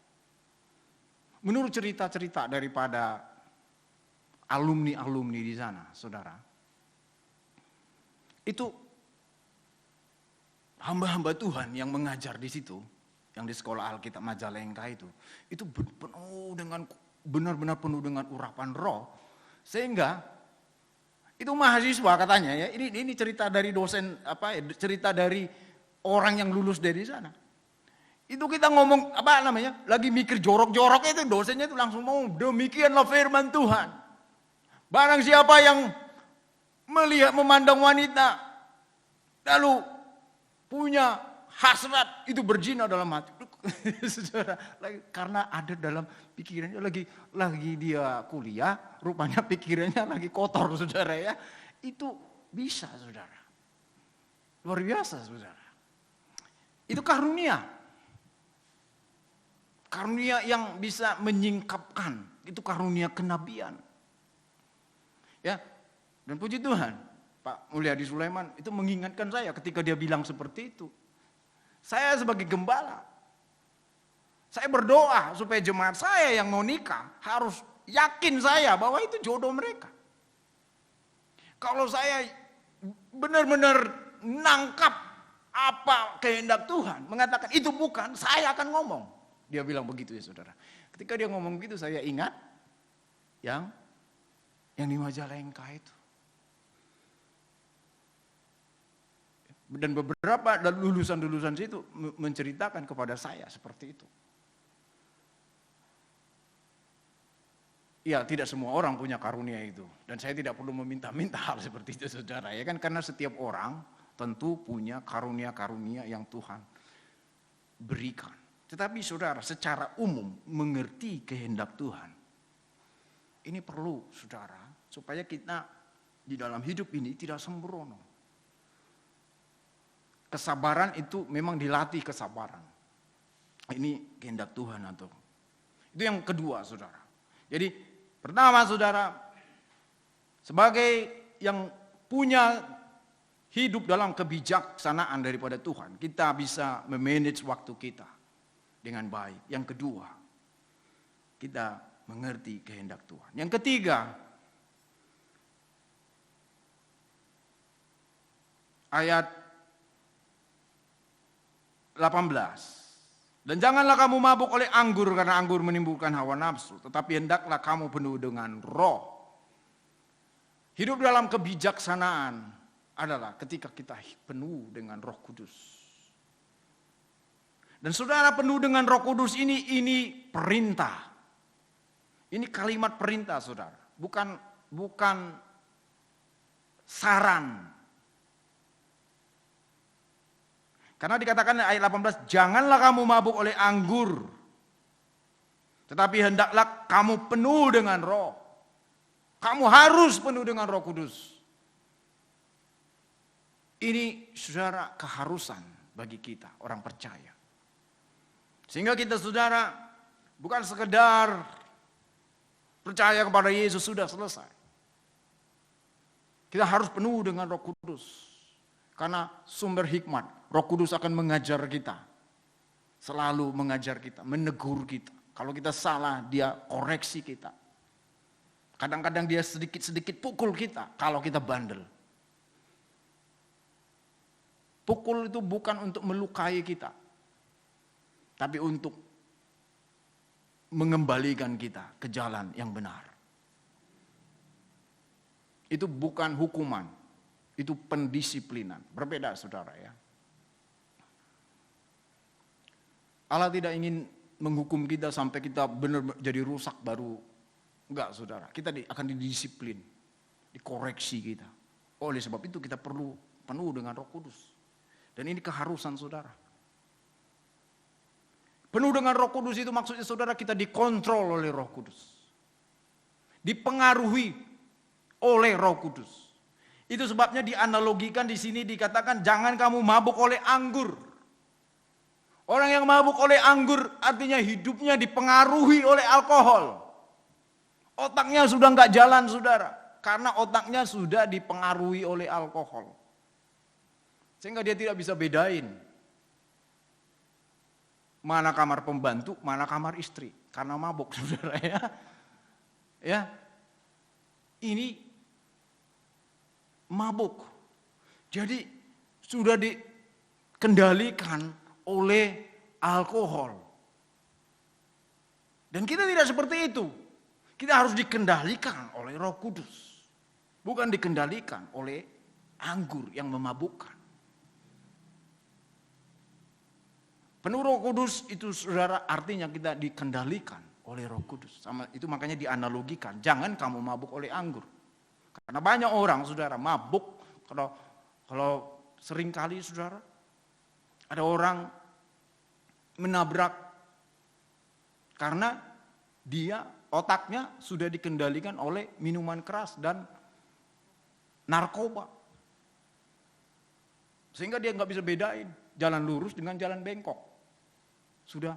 Menurut cerita-cerita daripada alumni-alumni di sana saudara. Itu hamba-hamba Tuhan yang mengajar di situ. Yang di sekolah Alkitab Majalengka itu penuh dengan benar-benar penuh dengan urapan roh, sehingga itu mahasiswa katanya ya, ini cerita dari dosen cerita dari orang yang lulus dari sana. Itu kita ngomong lagi mikir jorok-jorok itu dosennya itu langsung ngomong, demikianlah firman Tuhan. Barang siapa yang melihat memandang wanita lalu punya hasrat, itu berzina dalam hati. Saudara, karena ada dalam pikirannya lagi dia kuliah, rupanya pikirannya lagi kotor saudara ya. Itu bisa saudara. Luar biasa saudara. Itu karunia. Karunia yang bisa menyingkapkan, itu karunia kenabian. Ya, dan puji Tuhan, Pak Mulyadi Sulaiman itu mengingatkan saya ketika dia bilang seperti itu. Saya sebagai gembala, saya berdoa supaya jemaat saya yang mau nikah harus yakin saya bahwa itu jodoh mereka. Kalau saya benar-benar nangkap apa kehendak Tuhan, mengatakan itu bukan, saya akan ngomong. Dia bilang begitu ya saudara. Ketika dia ngomong begitu saya ingat yang di Majalengka itu. Dan beberapa lulusan-lulusan situ menceritakan kepada saya seperti itu. Ya, tidak semua orang punya karunia itu. Dan saya tidak perlu meminta-minta hal seperti itu saudara. Ya kan, karena setiap orang tentu punya karunia-karunia yang Tuhan berikan. Tetapi saudara, secara umum mengerti kehendak Tuhan. Ini perlu saudara, supaya kita di dalam hidup ini tidak sembrono. Kesabaran itu memang dilatih kesabaran. Ini kehendak Tuhan atau itu yang kedua saudara. Jadi pertama saudara, sebagai yang punya hidup dalam kebijaksanaan daripada Tuhan, kita bisa memanage waktu kita dengan baik. Yang kedua, kita mengerti kehendak Tuhan. Yang ketiga, ayat 18. Dan janganlah kamu mabuk oleh anggur, karena anggur menimbulkan hawa nafsu, tetapi hendaklah kamu penuh dengan roh. Hidup dalam kebijaksanaan adalah ketika kita penuh dengan Roh Kudus. Dan saudara, penuh dengan Roh Kudus ini perintah. Ini kalimat perintah, saudara. Bukan saran. Karena dikatakan di ayat 18, janganlah kamu mabuk oleh anggur, tetapi hendaklah kamu penuh dengan roh. Kamu harus penuh dengan Roh Kudus. Ini saudara keharusan bagi kita, orang percaya. Sehingga kita saudara bukan sekedar percaya kepada Yesus sudah selesai. Kita harus penuh dengan Roh Kudus. Karena sumber hikmat, Roh Kudus akan mengajar kita. Selalu mengajar kita, menegur kita. Kalau kita salah, dia koreksi kita. Kadang-kadang dia sedikit-sedikit pukul kita kalau kita bandel. Pukul itu bukan untuk melukai kita, tapi untuk mengembalikan kita ke jalan yang benar. Itu bukan hukuman, itu pendisiplinan. Berbeda saudara ya. Allah tidak ingin menghukum kita sampai kita benar jadi rusak baru. Enggak saudara, kita akan didisiplin, dikoreksi kita. Oleh sebab itu kita perlu penuh dengan Roh Kudus. Dan ini keharusan saudara. Penuh dengan Roh Kudus itu maksudnya saudara kita dikontrol oleh Roh Kudus. Dipengaruhi oleh Roh Kudus. Itu sebabnya dianalogikan di sini dikatakan jangan kamu mabuk oleh anggur. Orang yang mabuk oleh anggur artinya hidupnya dipengaruhi oleh alkohol. Otaknya sudah enggak jalan saudara. Karena otaknya sudah dipengaruhi oleh alkohol. Sehingga dia tidak bisa bedain. Mana kamar pembantu, mana kamar istri. Karena mabuk saudara ya. Ya. Ini mabuk. Jadi sudah dikendalikan oleh alkohol. Dan kita tidak seperti itu. Kita harus dikendalikan oleh Roh Kudus. Bukan dikendalikan oleh anggur yang memabukkan. Penuh Roh Kudus itu saudara artinya kita dikendalikan oleh Roh Kudus. Sama itu makanya dianalogikan, jangan kamu mabuk oleh anggur. Karena banyak orang saudara mabuk, kalau seringkali saudara ada orang menabrak karena dia otaknya sudah dikendalikan oleh minuman keras dan narkoba. Sehingga dia nggak bisa bedain jalan lurus dengan jalan bengkok. Sudah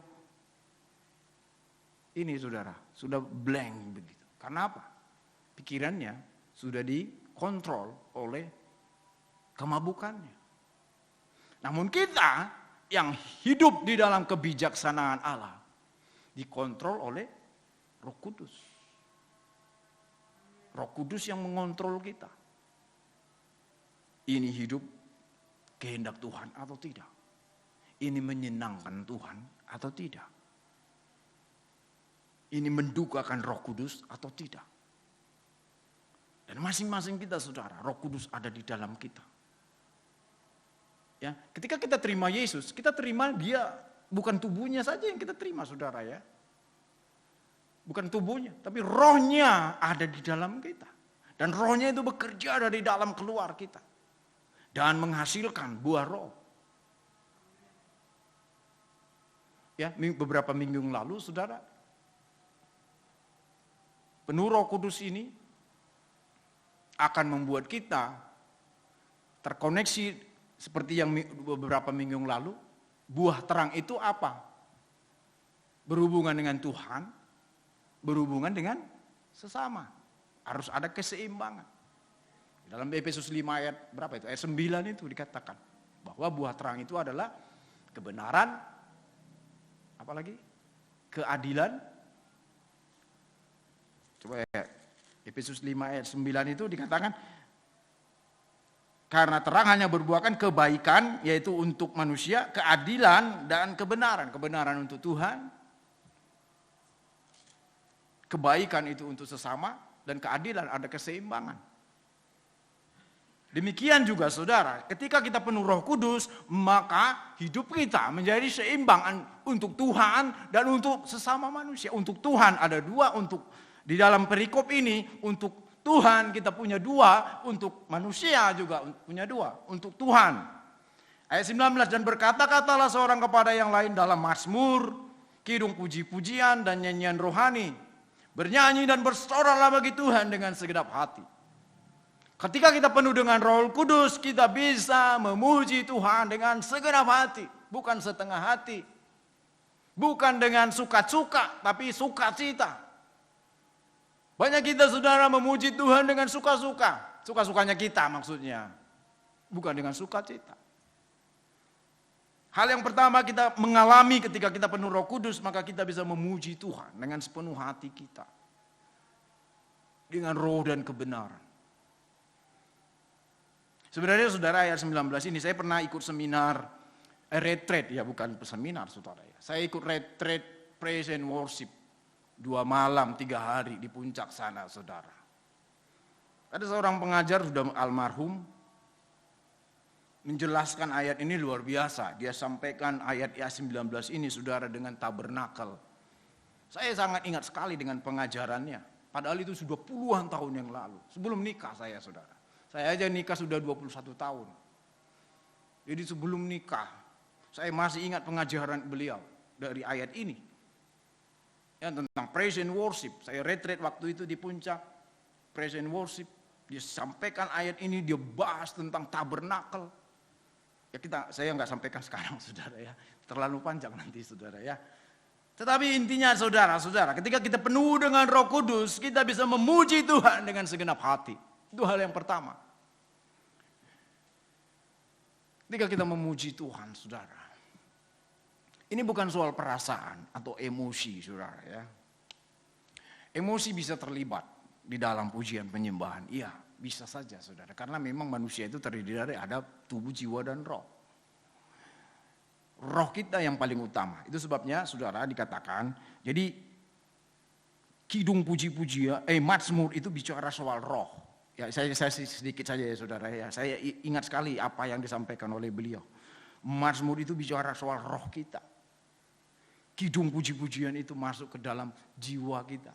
ini saudara, sudah blank begitu. Karena apa? Pikirannya sudah dikontrol oleh kemabukannya. Namun kita yang hidup di dalam kebijaksanaan Allah dikontrol oleh Roh Kudus. Roh Kudus yang mengontrol kita. Ini hidup kehendak Tuhan atau tidak? Ini menyenangkan Tuhan atau tidak? Ini mendukakan Roh Kudus atau tidak? Dan masing-masing kita saudara, Roh Kudus ada di dalam kita. Ya, ketika kita terima Yesus, kita terima dia bukan tubuhnya saja yang kita terima saudara ya. Bukan tubuhnya, tapi rohnya ada di dalam kita. Dan rohnya itu bekerja dari dalam keluar kita. Dan menghasilkan buah roh. Ya, beberapa minggu yang lalu saudara, penuh Roh Kudus ini akan membuat kita terkoneksi seperti yang beberapa minggu yang lalu. Buah terang itu apa? Berhubungan dengan Tuhan, berhubungan dengan sesama. Harus ada keseimbangan. Dalam Efesus 5 ayat berapa itu? Ayat 9 itu dikatakan bahwa buah terang itu adalah kebenaran, apalagi keadilan. Coba ya, Efesus 5 ayat 9 itu dikatakan, karena terang hanya berbuahkan kebaikan, yaitu untuk manusia, keadilan dan kebenaran. Kebenaran untuk Tuhan, kebaikan itu untuk sesama, dan keadilan, ada keseimbangan. Demikian juga saudara, ketika kita penuh Roh Kudus, maka hidup kita menjadi seimbang untuk Tuhan dan untuk sesama manusia. Untuk Tuhan ada dua, untuk di dalam perikop ini, untuk Tuhan kita punya dua, untuk manusia juga punya dua, untuk Tuhan. Ayat 19, dan berkata-katalah seorang kepada yang lain dalam mazmur, kidung puji-pujian dan nyanyian rohani. Bernyanyi dan bersoraklah bagi Tuhan dengan segenap hati. Ketika kita penuh dengan Roh Kudus, kita bisa memuji Tuhan dengan segenap hati, bukan setengah hati. Bukan dengan suka-suka, tapi sukacita. Banyak kita saudara memuji Tuhan dengan suka-suka. Suka-sukanya kita maksudnya. Bukan dengan sukacita. Hal yang pertama kita mengalami ketika kita penuh Roh Kudus, maka kita bisa memuji Tuhan dengan sepenuh hati kita. Dengan roh dan kebenaran. Sebenarnya saudara, ayat 19 ini saya pernah ikut seminar retreat, ya bukan seminar saudara ya. Saya ikut retreat praise and worship 2 malam 3 hari di puncak sana saudara. Ada seorang pengajar sudah almarhum menjelaskan ayat ini luar biasa. Dia sampaikan ayat 19 ini saudara dengan tabernakel. Saya sangat ingat sekali dengan pengajarannya. Padahal itu sudah puluhan tahun yang lalu. Sebelum nikah saya saudara. Saya aja nikah sudah 21 tahun. Jadi sebelum nikah, saya masih ingat pengajaran beliau dari ayat ini. Ya, tentang praise and worship. Saya retreat waktu itu di puncak praise and worship. Dia sampaikan ayat ini, dia bahas tentang tabernakel. Ya saya nggak sampaikan sekarang saudara ya. Terlalu panjang nanti saudara ya. Tetapi intinya saudara-saudara, ketika kita penuh dengan Roh Kudus, kita bisa memuji Tuhan dengan segenap hati. Itu hal yang pertama. Ketika kita memuji Tuhan, saudara. Ini bukan soal perasaan atau emosi, saudara ya. Emosi bisa terlibat di dalam pujian penyembahan. Iya, bisa saja, saudara. Karena memang manusia itu terdiri dari ada tubuh, jiwa, dan roh. Roh kita yang paling utama. Itu sebabnya, saudara, dikatakan, jadi kidung puji-pujian, mazmur itu bicara soal roh. Ya, saya sedikit saja ya saudara ya. Saya ingat sekali apa yang disampaikan oleh beliau. Mazmur itu bicara soal roh kita. Kidung puji-pujian itu masuk ke dalam jiwa kita.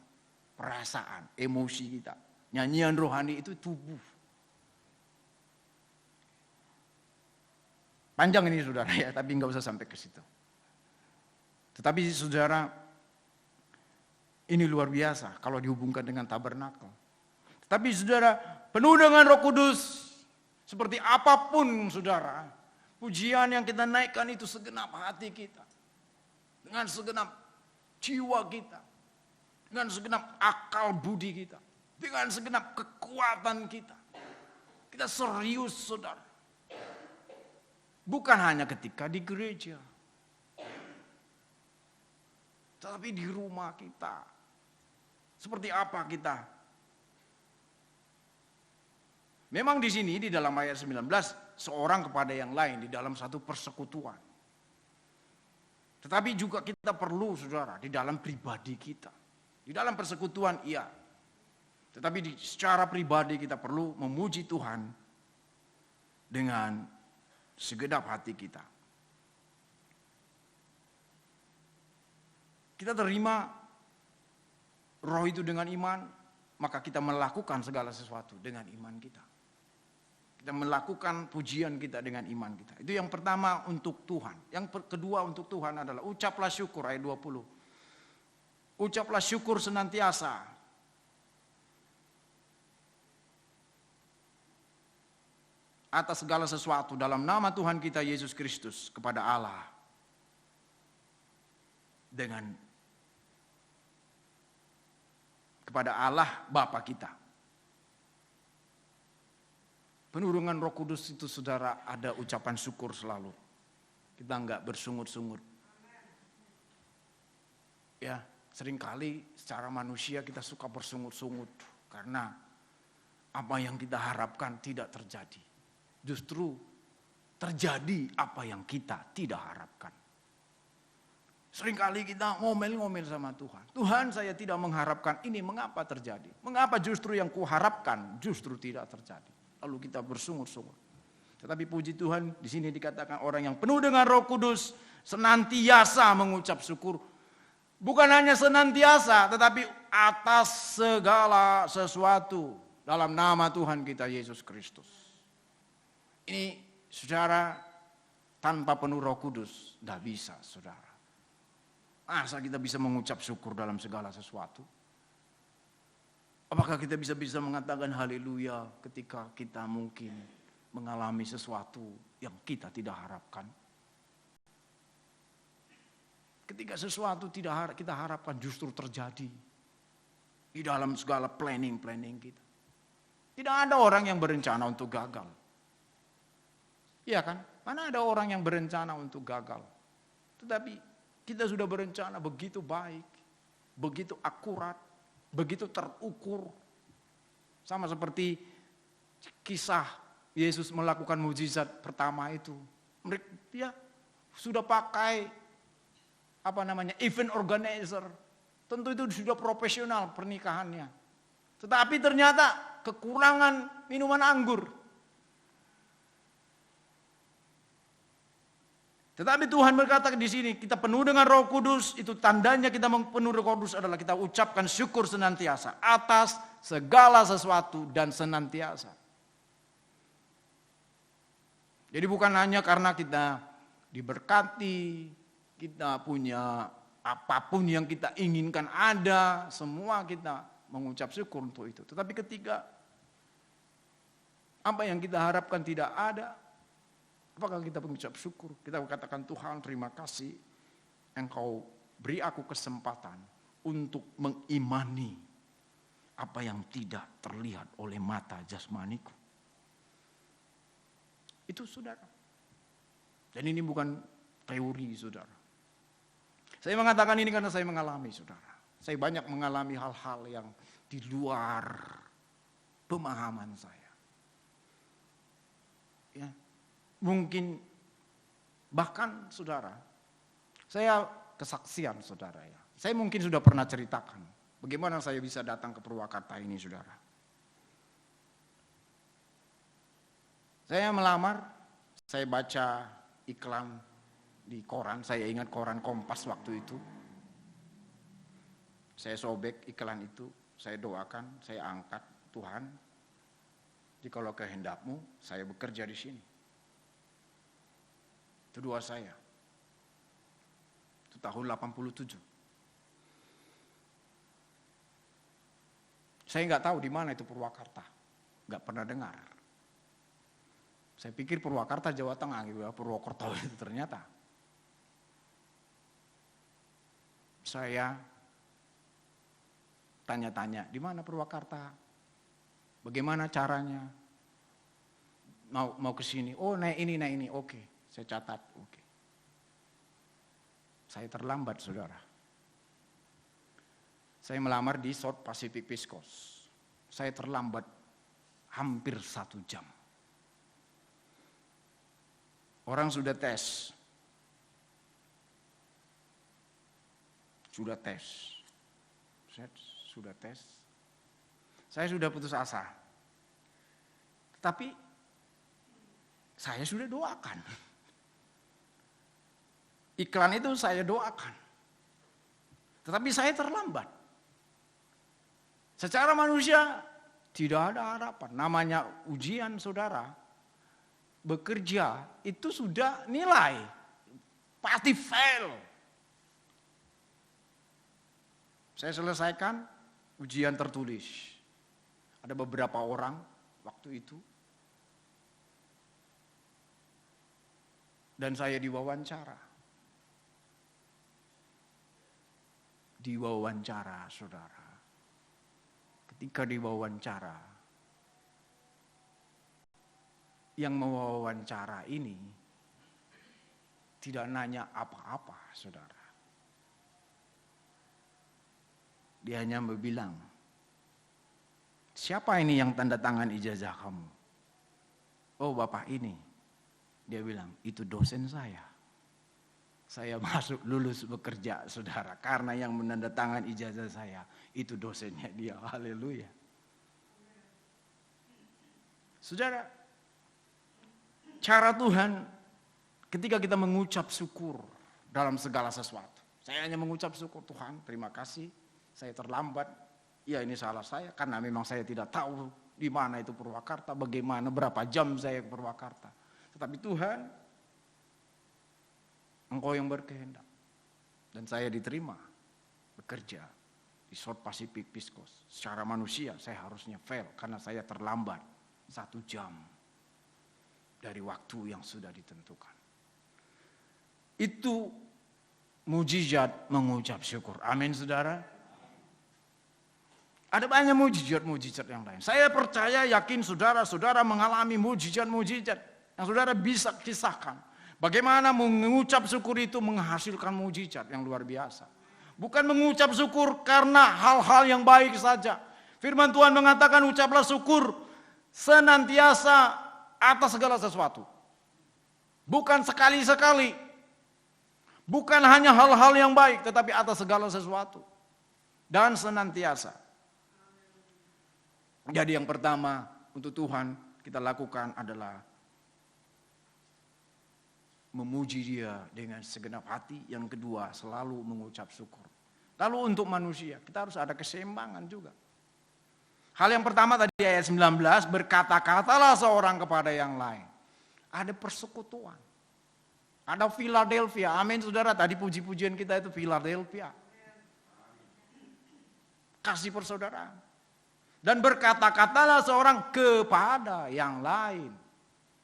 Perasaan, emosi kita. Nyanyian rohani itu tubuh. Panjang ini saudara ya, tapi nggak usah sampai ke situ. Tetapi saudara, ini luar biasa kalau dihubungkan dengan tabernakel. Tapi saudara, penuh dengan Roh Kudus, seperti apapun saudara, pujian yang kita naikkan itu segenap hati kita. Dengan segenap jiwa kita. Dengan segenap akal budi kita. Dengan segenap kekuatan kita. Kita serius saudara. Bukan hanya ketika di gereja. Tetapi di rumah kita. Seperti apa kita? Memang di sini di dalam ayat 19 seorang kepada yang lain di dalam satu persekutuan. Tetapi juga kita perlu saudara di dalam pribadi kita. Di dalam persekutuan iya. Tetapi secara pribadi kita perlu memuji Tuhan dengan segenap hati kita. Kita terima roh itu dengan iman, maka kita melakukan segala sesuatu dengan iman kita. Kita melakukan pujian kita dengan iman kita. Itu yang pertama untuk Tuhan. Yang kedua untuk Tuhan adalah ucaplah syukur ayat 20. Ucaplah syukur senantiasa. Atas segala sesuatu dalam nama Tuhan kita Yesus Kristus kepada Allah. Kepada Allah Bapa kita. Penuh dengan Roh Kudus itu saudara ada ucapan syukur selalu. Kita enggak bersungut-sungut. Ya, seringkali secara manusia kita suka bersungut-sungut karena apa yang kita harapkan tidak terjadi. Justru terjadi apa yang kita tidak harapkan. Seringkali kita ngomel-ngomel sama Tuhan. Tuhan, saya tidak mengharapkan ini, mengapa terjadi? Mengapa justru yang kuharapkan justru tidak terjadi? Lalu kita bersungut-sungut. Tetapi puji Tuhan, di sini dikatakan orang yang penuh dengan Roh Kudus senantiasa mengucap syukur. Bukan hanya senantiasa, tetapi atas segala sesuatu dalam nama Tuhan kita Yesus Kristus. Ini saudara, tanpa penuh Roh Kudus tidak bisa saudara. Masa kita bisa mengucap syukur dalam segala sesuatu? Apakah kita bisa mengatakan haleluya ketika kita mungkin mengalami sesuatu yang kita tidak harapkan? Ketika sesuatu tidak kita harapkan justru terjadi di dalam segala planning kita. Tidak ada orang yang berencana untuk gagal. Iya kan? Mana ada orang yang berencana untuk gagal. Tetapi kita sudah berencana begitu baik, begitu akurat, begitu terukur. Sama seperti kisah Yesus melakukan mukjizat pertama itu. Dia sudah pakai event organizer. Tentu itu sudah profesional pernikahannya. Tetapi ternyata kekurangan minuman anggur. Tetapi Tuhan berkata di sini, kita penuh dengan Roh Kudus, itu tandanya kita penuh Roh Kudus adalah kita ucapkan syukur senantiasa atas segala sesuatu dan senantiasa. Jadi bukan hanya karena kita diberkati, kita punya apapun yang kita inginkan ada, semua kita mengucap syukur untuk itu. Tetapi ketika apa yang kita harapkan tidak ada, apakah kita mengucap syukur? Kita katakan, Tuhan terima kasih Engkau beri aku kesempatan untuk mengimani apa yang tidak terlihat oleh mata jasmaniku. Itu saudara. Dan ini bukan teori saudara. Saya mengatakan ini karena saya mengalami saudara. Saya banyak mengalami hal-hal yang di luar pemahaman saya. Ya. Mungkin bahkan saudara, saya kesaksian saudara ya. Saya mungkin sudah pernah ceritakan bagaimana saya bisa datang ke Purwakarta ini saudara. Saya melamar, saya baca iklan di koran, saya ingat koran Kompas waktu itu. Saya sobek iklan itu, saya doakan, saya angkat, Tuhan, jikalau kehendakmu, saya bekerja di sini. Itu doa saya. Itu tahun 87. Saya nggak tahu di mana itu Purwakarta, nggak pernah dengar. Saya pikir Purwakarta Jawa Tengah gitu ya, Purwokerto itu ternyata. Saya tanya-tanya, di mana Purwakarta? Bagaimana caranya? Mau ke sini? Oh, naik ini, oke. Saya catat, oke. Saya terlambat, saudara. Saya melamar di South Pacific Peace Coast. Saya terlambat hampir 1 jam. Orang sudah tes. Saya sudah putus asa. Tapi saya sudah doakan. Iklan itu saya doakan. Tetapi saya terlambat. Secara manusia tidak ada harapan. Namanya ujian saudara. Bekerja itu sudah nilai. Pasti fail. Saya selesaikan ujian tertulis. Ada beberapa orang waktu itu. Dan saya diwawancara. Diwawancara, saudara. Ketika diwawancara, yang mewawancara ini tidak nanya apa-apa, saudara. Dia hanya bilang, siapa ini yang tanda tangan ijazah kamu? Oh, bapak ini. Dia bilang, itu dosen saya. Saya masuk lulus bekerja, saudara. Karena yang menandatangan ijazah saya, itu dosennya dia. Haleluya. Saudara, cara Tuhan ketika kita mengucap syukur dalam segala sesuatu. Saya hanya mengucap syukur, Tuhan terima kasih, saya terlambat. Ya ini salah saya, karena memang saya tidak tahu di mana itu Purwakarta, bagaimana, berapa jam saya ke Purwakarta. Tetapi Tuhan, Engkau yang berkehendak. Dan saya diterima bekerja di South Pacific Peace Coast. Secara manusia saya harusnya fail karena saya terlambat 1 jam dari waktu yang sudah ditentukan. Itu mujizat mengucap syukur. Amin, saudara. Ada banyak mujizat-mujizat yang lain. Saya percaya, yakin saudara-saudara mengalami mujizat-mujizat yang saudara bisa kisahkan. Bagaimana mengucap syukur itu menghasilkan mujizat yang luar biasa. Bukan mengucap syukur karena hal-hal yang baik saja. Firman Tuhan mengatakan ucaplah syukur senantiasa atas segala sesuatu. Bukan sekali-sekali. Bukan hanya hal-hal yang baik, tetapi atas segala sesuatu. Dan senantiasa. Jadi yang pertama untuk Tuhan kita lakukan adalah memuji Dia dengan segenap hati. Yang kedua, selalu mengucap syukur. Lalu untuk manusia, kita harus ada keseimbangan juga. Hal yang pertama tadi ayat 19, berkata-katalah seorang kepada yang lain. Ada persekutuan. Ada Philadelphia. Amin, saudara. Tadi puji-pujian kita itu Philadelphia. Kasih persaudaraan. Dan berkata-katalah seorang kepada yang lain.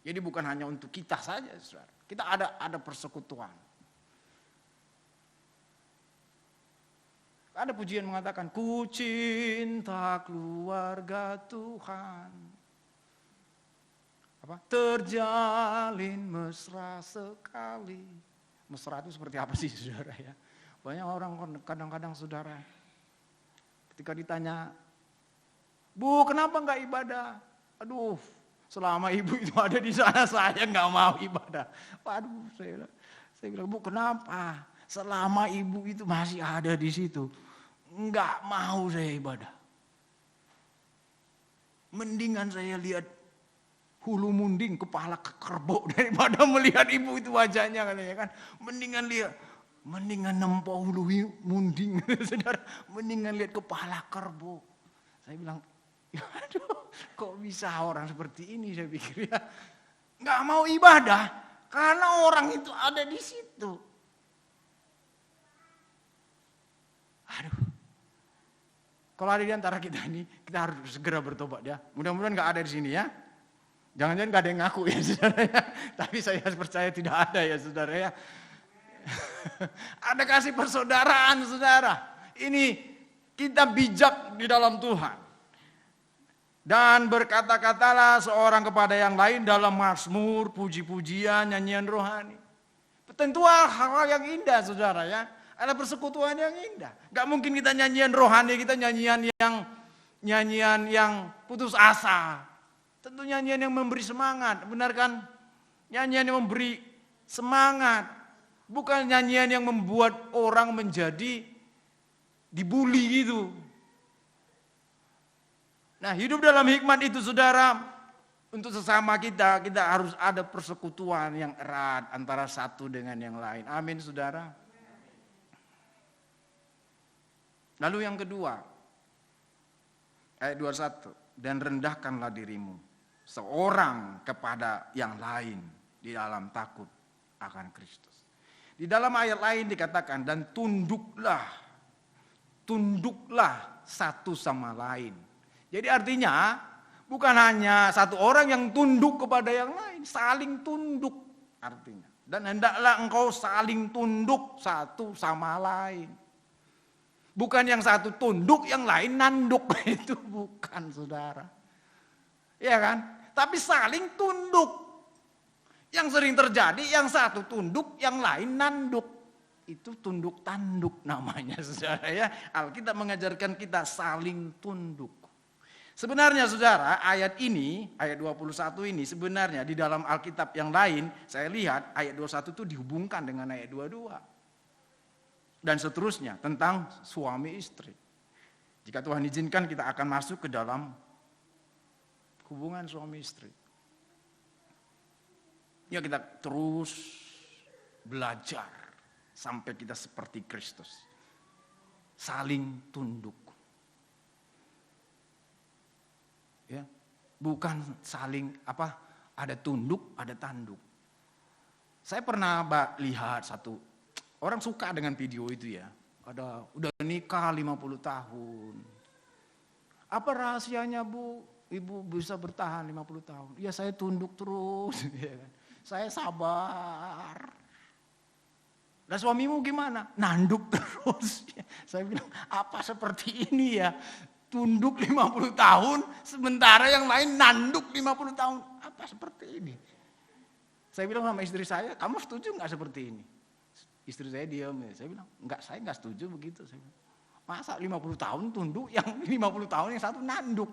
Jadi bukan hanya untuk kita saja, saudara. Kita ada persekutuan. Ada pujian mengatakan, ku cinta keluarga Tuhan. Apa? Terjalin mesra sekali. Mesra itu seperti apa sih, saudara ya? Banyak orang kadang-kadang, saudara, ketika ditanya, Bu, kenapa enggak ibadah? Aduh, selama ibu itu ada di sana saya nggak mau ibadah. Waduh, saya bilang, Bu, kenapa? Selama ibu itu masih ada di situ, nggak mau saya ibadah. Mendingan saya lihat hulu munding, kepala kerbau daripada melihat ibu itu wajahnya, kan? Mendingan nempok hulu munding, saudara. Mendingan lihat kepala kerbau. Saya bilang, aduh, kok bisa orang seperti ini, saya pikir ya. Nggak mau ibadah karena orang itu ada di situ. Aduh. Kalau ada di antara kita ini, kita harus segera bertobat ya. Mudah-mudahan nggak ada di sini ya. Jangan-jangan nggak ada yang ngaku ya, saudara ya. Tapi saya percaya tidak ada ya, saudara ya. Ada kasih persaudaraan, saudara. Ini kita bijak di dalam Tuhan. Dan berkata-katalah seorang kepada yang lain dalam mazmur, puji-pujian, nyanyian rohani. Tentu hal-hal yang indah, saudara ya. Ada persekutuan yang indah. Gak mungkin kita nyanyian rohani, kita nyanyian yang putus asa. Tentu nyanyian yang memberi semangat, benar kan? Nyanyian yang memberi semangat. Bukan nyanyian yang membuat orang menjadi dibully gitu. Nah, hidup dalam hikmat itu, saudara, untuk sesama kita harus ada persekutuan yang erat antara satu dengan yang lain. Amin, saudara. Lalu yang kedua, ayat 21, dan rendahkanlah dirimu seorang kepada yang lain di dalam takut akan Kristus. Di dalam ayat lain dikatakan, dan tunduklah satu sama lain. Jadi artinya bukan hanya satu orang yang tunduk kepada yang lain, saling tunduk artinya. Dan hendaklah engkau saling tunduk satu sama lain. Bukan yang satu tunduk, yang lain nanduk. Itu bukan, saudara. Ya kan? Tapi saling tunduk. Yang sering terjadi, yang satu tunduk, yang lain nanduk. Itu tunduk tanduk namanya, saudara ya. Alkitab mengajarkan kita saling tunduk. Sebenarnya saudara, ayat ini, ayat 21 ini sebenarnya di dalam Alkitab yang lain, saya lihat ayat 21 itu dihubungkan dengan ayat 22. Dan seterusnya tentang suami istri. Jika Tuhan izinkan kita akan masuk ke dalam hubungan suami istri. Ya kita terus belajar sampai kita seperti Kristus. Saling tunduk. Ya, bukan saling ada tunduk, ada tanduk. Saya pernah lihat satu orang suka dengan video itu ya. Udah nikah 50 tahun. Apa rahasianya Bu? Ibu bisa bertahan 50 tahun. Ya saya tunduk terus. Saya sabar. Lah suamimu gimana? Nanduk terus. Saya bilang, apa seperti ini ya? Tunduk 50 tahun, sementara yang lain nanduk 50 tahun. Apa seperti ini? Saya bilang sama istri saya, kamu setuju gak seperti ini? Istri saya diam. Saya bilang, enggak, saya gak setuju begitu. Saya bilang, masa 50 tahun tunduk, yang 50 tahun yang satu nanduk.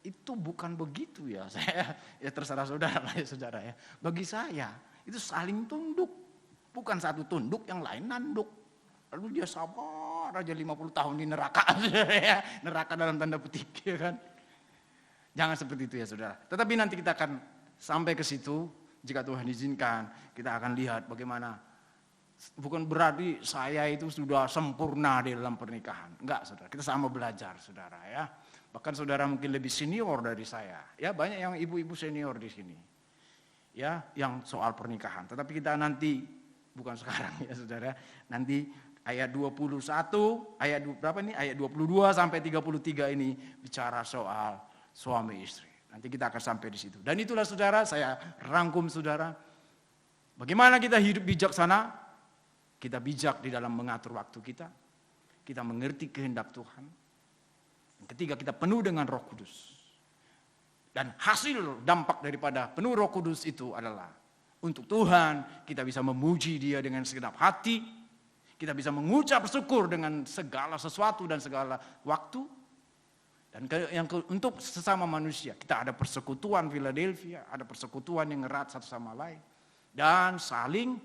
Itu bukan begitu ya. Saya ya terserah saudara lah ya saudara ya. Bagi saya itu saling tunduk. Bukan satu tunduk yang lain nanduk. Lalu dia sabar aja 50 tahun di neraka. Ya. Neraka dalam tanda petik ya kan. Jangan seperti itu ya saudara. Tetapi nanti kita akan sampai ke situ. Jika Tuhan izinkan kita akan lihat bagaimana. Bukan berarti saya itu sudah sempurna di dalam pernikahan. Enggak saudara. Kita sama belajar saudara ya. Bahkan saudara mungkin lebih senior dari saya. Ya banyak yang ibu-ibu senior di sini. Ya, yang soal pernikahan. Tetapi kita nanti, bukan sekarang ya saudara. Nanti ayat 21, ayat berapa nih? Ayat 22 sampai 33 ini bicara soal suami istri. Nanti kita akan sampai di situ. Dan itulah saudara, saya rangkum saudara. Bagaimana kita hidup bijaksana? Kita bijak di dalam mengatur waktu kita. Kita mengerti kehendak Tuhan. Ketika kita penuh dengan Roh Kudus. Dan hasil dampak daripada penuh Roh Kudus itu adalah untuk Tuhan kita bisa memuji Dia dengan segenap hati. Kita bisa mengucap syukur dengan segala sesuatu dan segala waktu. Dan untuk sesama manusia kita ada persekutuan Philadelphia, ada persekutuan yang erat satu sama lain. Dan saling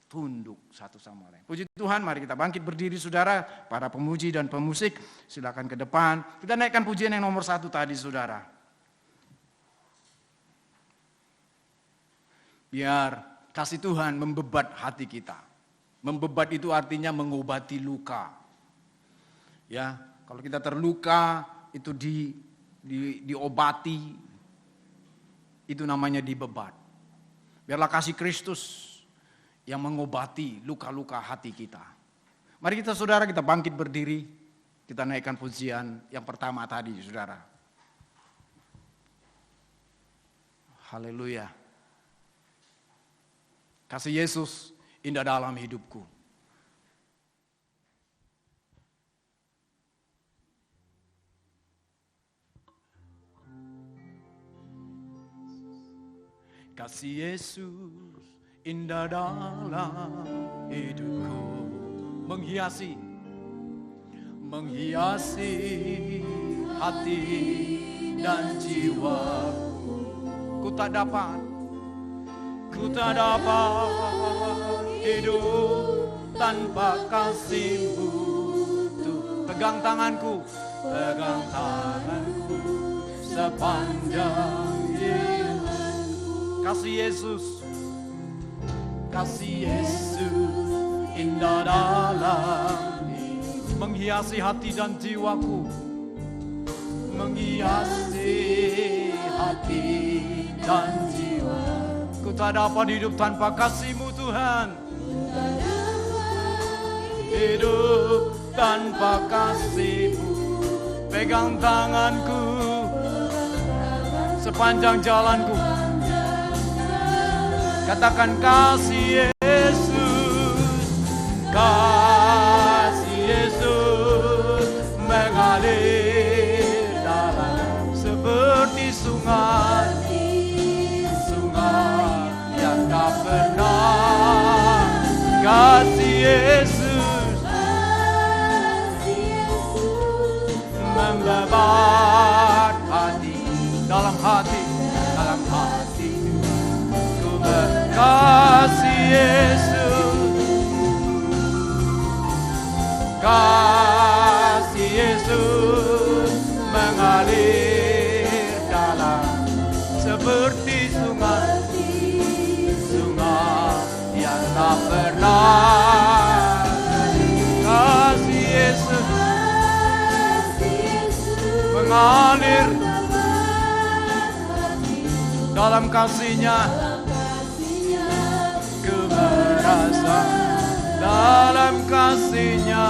tunduk satu sama lain. Puji Tuhan, mari kita bangkit berdiri saudara. Para pemuji dan pemusik silakan ke depan. Kita naikkan pujian yang nomor 1 tadi saudara. Biar kasih Tuhan membebat hati kita. Membebat itu artinya mengobati luka. Ya, kalau kita terluka itu diobati. Itu namanya dibebat. Biarlah kasih Kristus yang mengobati luka-luka hati kita. Mari kita saudara kita bangkit berdiri. Kita naikkan pujian yang pertama tadi saudara. Haleluya. Kasih Yesus indah dalam hidupku. Kasih Yesus indah dalam hidupku, menghiasi hati dan jiwaku. Ku tak dapat hidup tanpa kasih-Mu. Pegang tanganku sepanjang hidupku. Kasih Yesus indah dalam menghiasi hati dan jiwaku. Menghiasi hati dan jiwaku. Ku tak dapat hidup tanpa kasih-Mu Tuhan. Hidup tanpa kasih-Mu. Pegang tanganku sepanjang jalanku. Katakan kasih Yesus mengalir dalam seperti sungai yang dalam hati ku kasih Yesus, kasih Yesus mengalir dalam seperti sungai yang tak pernah. Kasih Yesus mengalir dalam kasih-Nya, ku merasa dalam kasih-Nya,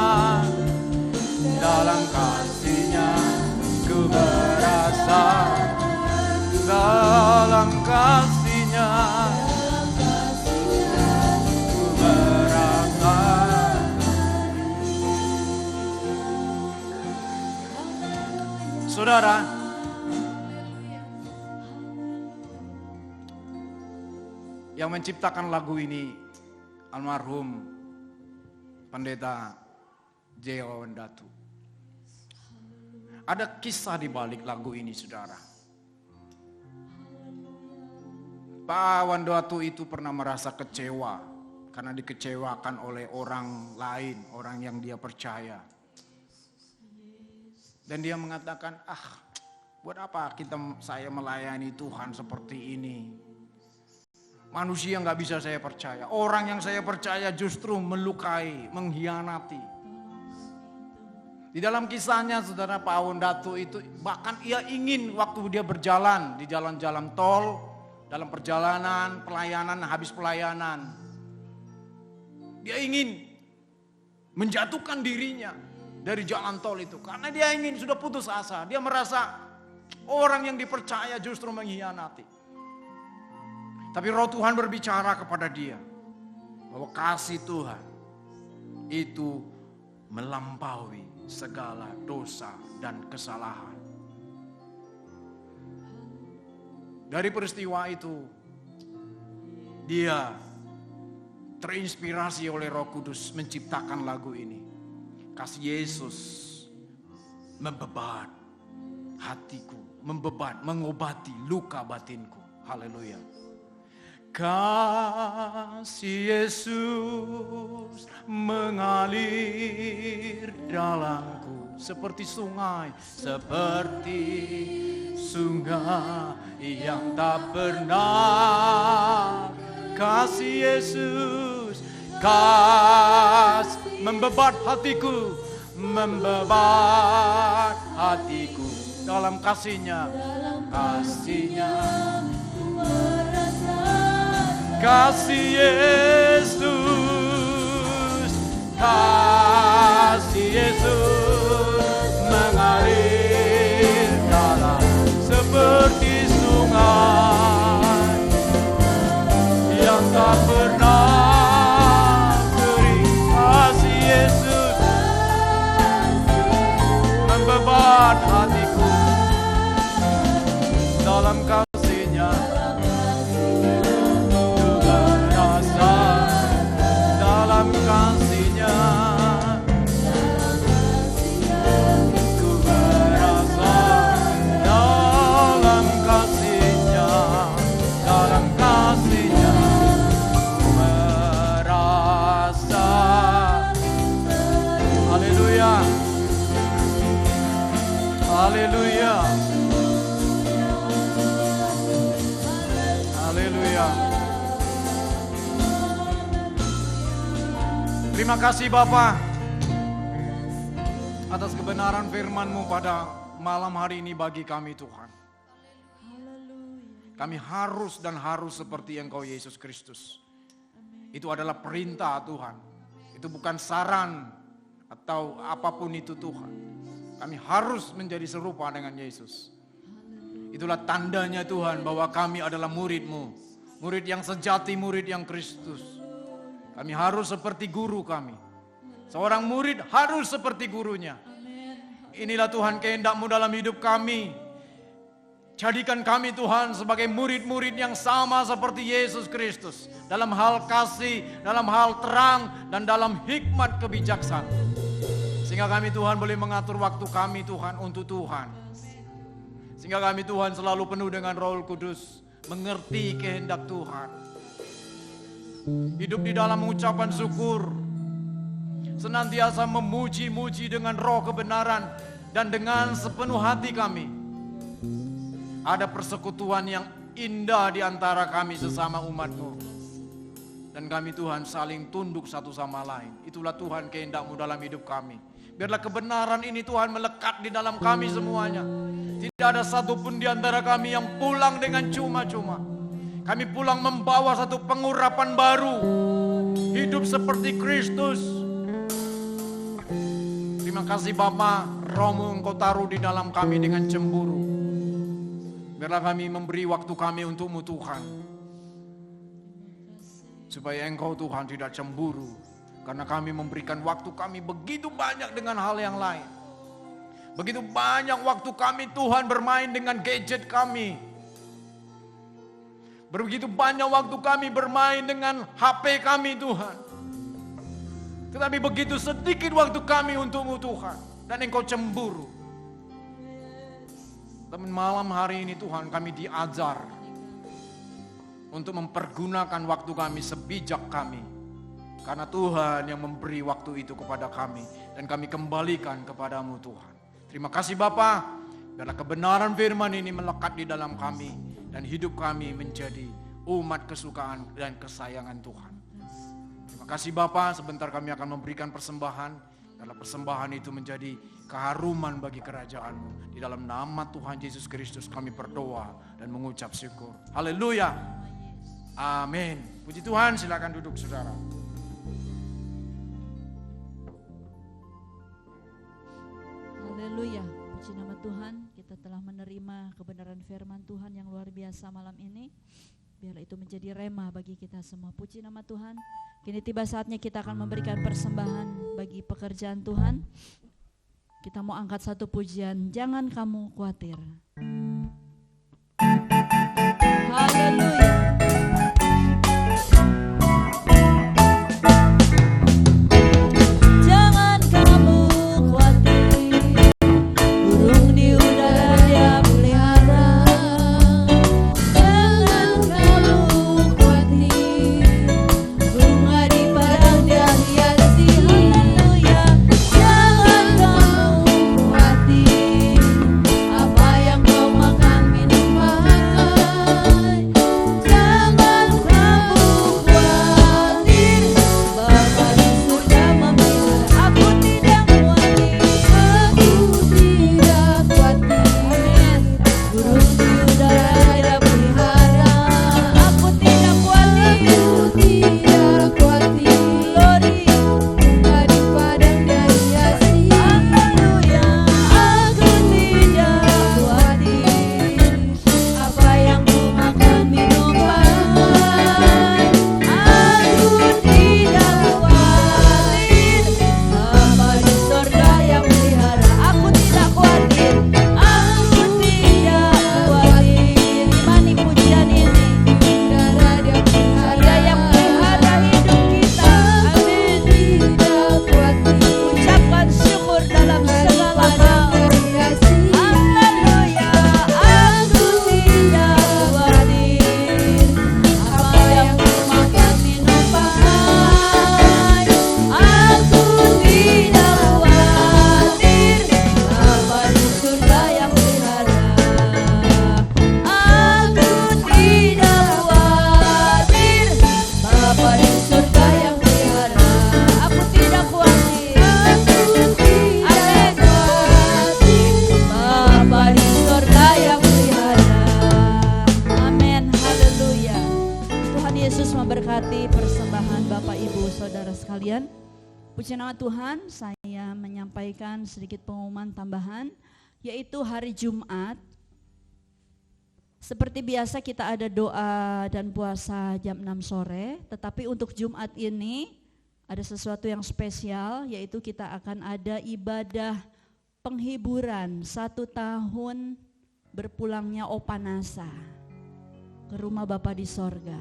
ku merasa dalam kasih-Nya, ku merasa. Saudara, yang menciptakan lagu ini almarhum Pendeta J. Wawan Datu. Ada kisah di balik lagu ini, saudara. Pak Wawan Datu itu pernah merasa kecewa karena dikecewakan oleh orang lain, orang yang dia percaya. Dan dia mengatakan, buat apa saya melayani Tuhan seperti ini? Manusia nggak bisa saya percaya. Orang yang saya percaya justru melukai, mengkhianati. Di dalam kisahnya, saudara, Pak Wawan Datu itu bahkan ia ingin waktu dia berjalan di jalan-jalan tol, dalam perjalanan, pelayanan, habis pelayanan, dia ingin menjatuhkan dirinya dari jalan tol itu. Karena dia ingin, sudah putus asa. Dia merasa orang yang dipercaya justru mengkhianati. Tapi Roh Tuhan berbicara kepada dia bahwa kasih Tuhan itu melampaui segala dosa dan kesalahan. Dari peristiwa itu, dia terinspirasi oleh Roh Kudus menciptakan lagu ini. Kasih Yesus membebat hatiku, mengobati luka batinku. Haleluya. Kasih Yesus mengalir dalamku seperti sungai yang tak pernah. Kasih Yesus membebat hatiku dalam kasih-Nya. Kasih Yesus mengalir dalam seperti sungai yang tak pernah kering. Kasih Yesus membebat hatiku dalam kasih-Nya. Dalam kasih-Nya ku merasa, dalam kasih-Nya ku merasa. Haleluya, haleluya, haleluya. Terima kasih Bapa atas kebenaran firman-Mu pada malam hari ini bagi kami Tuhan. Kami harus seperti Engkau Yesus Kristus. Itu adalah perintah Tuhan. Itu bukan saran atau apapun itu Tuhan. Kami harus menjadi serupa dengan Yesus. Itulah tandanya Tuhan bahwa kami adalah murid-Mu. Murid yang sejati, murid yang Kristus. Kami harus seperti guru kami. Seorang murid harus seperti gurunya. Inilah Tuhan kehendak-Mu dalam hidup kami. Jadikan kami Tuhan sebagai murid-murid yang sama seperti Yesus Kristus. Dalam hal kasih, dalam hal terang, dan dalam hikmat kebijaksanaan. Sehingga kami Tuhan boleh mengatur waktu kami Tuhan untuk Tuhan. Sehingga kami Tuhan selalu penuh dengan Roh Kudus, mengerti kehendak Tuhan. Hidup di dalam ucapan syukur, senantiasa memuji-muji dengan roh kebenaran dan dengan sepenuh hati kami. Ada persekutuan yang indah di antara kami sesama umat-Mu. Dan kami Tuhan saling tunduk satu sama lain. Itulah Tuhan kehendak-Mu dalam hidup kami. Biarlah kebenaran ini Tuhan melekat di dalam kami semuanya. Tidak ada satupun di antara kami yang pulang dengan cuma-cuma. Kami pulang membawa satu pengurapan baru. Hidup seperti Kristus. Terima kasih Bapa, Roh-Mu Engkau taruh di dalam kami dengan cemburu. Biarlah kami memberi waktu kami untuk-Mu Tuhan. Supaya Engkau Tuhan tidak cemburu. Karena kami memberikan waktu kami begitu banyak dengan hal yang lain. Begitu banyak waktu kami Tuhan bermain dengan gadget kami. Begitu banyak waktu kami bermain dengan HP kami Tuhan. Tetapi begitu sedikit waktu kami untuk-Mu Tuhan. Dan Engkau cemburu. Tapi malam hari ini Tuhan kami diajar untuk mempergunakan waktu kami sebijak kami. Karena Tuhan yang memberi waktu itu kepada kami. Dan kami kembalikan kepada-Mu Tuhan. Terima kasih Bapa. Biarlah kebenaran firman ini melekat di dalam kami. Dan hidup kami menjadi umat kesukaan dan kesayangan Tuhan. Terima kasih Bapa. Sebentar kami akan memberikan persembahan. Biarlah persembahan itu menjadi keharuman bagi kerajaan-Mu. Di dalam nama Tuhan Yesus Kristus kami berdoa dan mengucap syukur. Haleluya. Amin. Puji Tuhan, silakan duduk saudara. Haleluya. Puji nama Tuhan, kita telah menerima kebenaran firman Tuhan yang luar biasa malam ini. Biarlah itu menjadi rema bagi kita semua. Puji nama Tuhan. Kini tiba saatnya kita akan memberikan persembahan bagi pekerjaan Tuhan. Kita mau angkat satu pujian, jangan kamu khawatir. Haleluya. Jangan kamu khawatir, burung di udara Dia pelihara. Jangan kamu khawatir, bunga di padang Dia hiasi. Haleluya. Jangan kamu khawatir, apa yang kau makan minum pakai. Jangan kamu khawatir, Bapa di surga memelihara. Aku tidak khawatir, aku tidak khawatir. Burung di udara Dia pelihara. Aku tidak khawatir, tidak khawatir. Glory. Bunga di padang Dia hiasi. Haleluya. Aku tidak khawatir, apa yang ku makan minum pakai. Aku tidak khawatir, Bapa di sorga yang melihara. Aku tidak khawatir, aku tidak khawatir. Imani pujian ini, Udara Dia pelihara. Dia yang melihara hidup kita. Amin. Tidak khawatir. Ucapkan syukur dalam segala hal. Haleluya, aku tidak khawatir, apa yang ku makan minum pakai. Aku tidak khawatir, Bapa di surga yang melihara. Aku tidak khawatir, Bapa di surga yang melihara. Aku tidak khawatir. Amin. Bapa di surga yang melihara. Amin. Haleluya. Tuhan Yesus memberkati persembahan Bapak Ibu Saudara sekalian. Puji nama Tuhan, saya menyampaikan sedikit pengumuman tambahan, yaitu hari Jumat. Seperti biasa kita ada doa dan puasa jam 6 sore, tetapi untuk Jumat ini ada sesuatu yang spesial, yaitu kita akan ada ibadah penghiburan 1 tahun berpulangnya Opanasa ke rumah Bapa di sorga.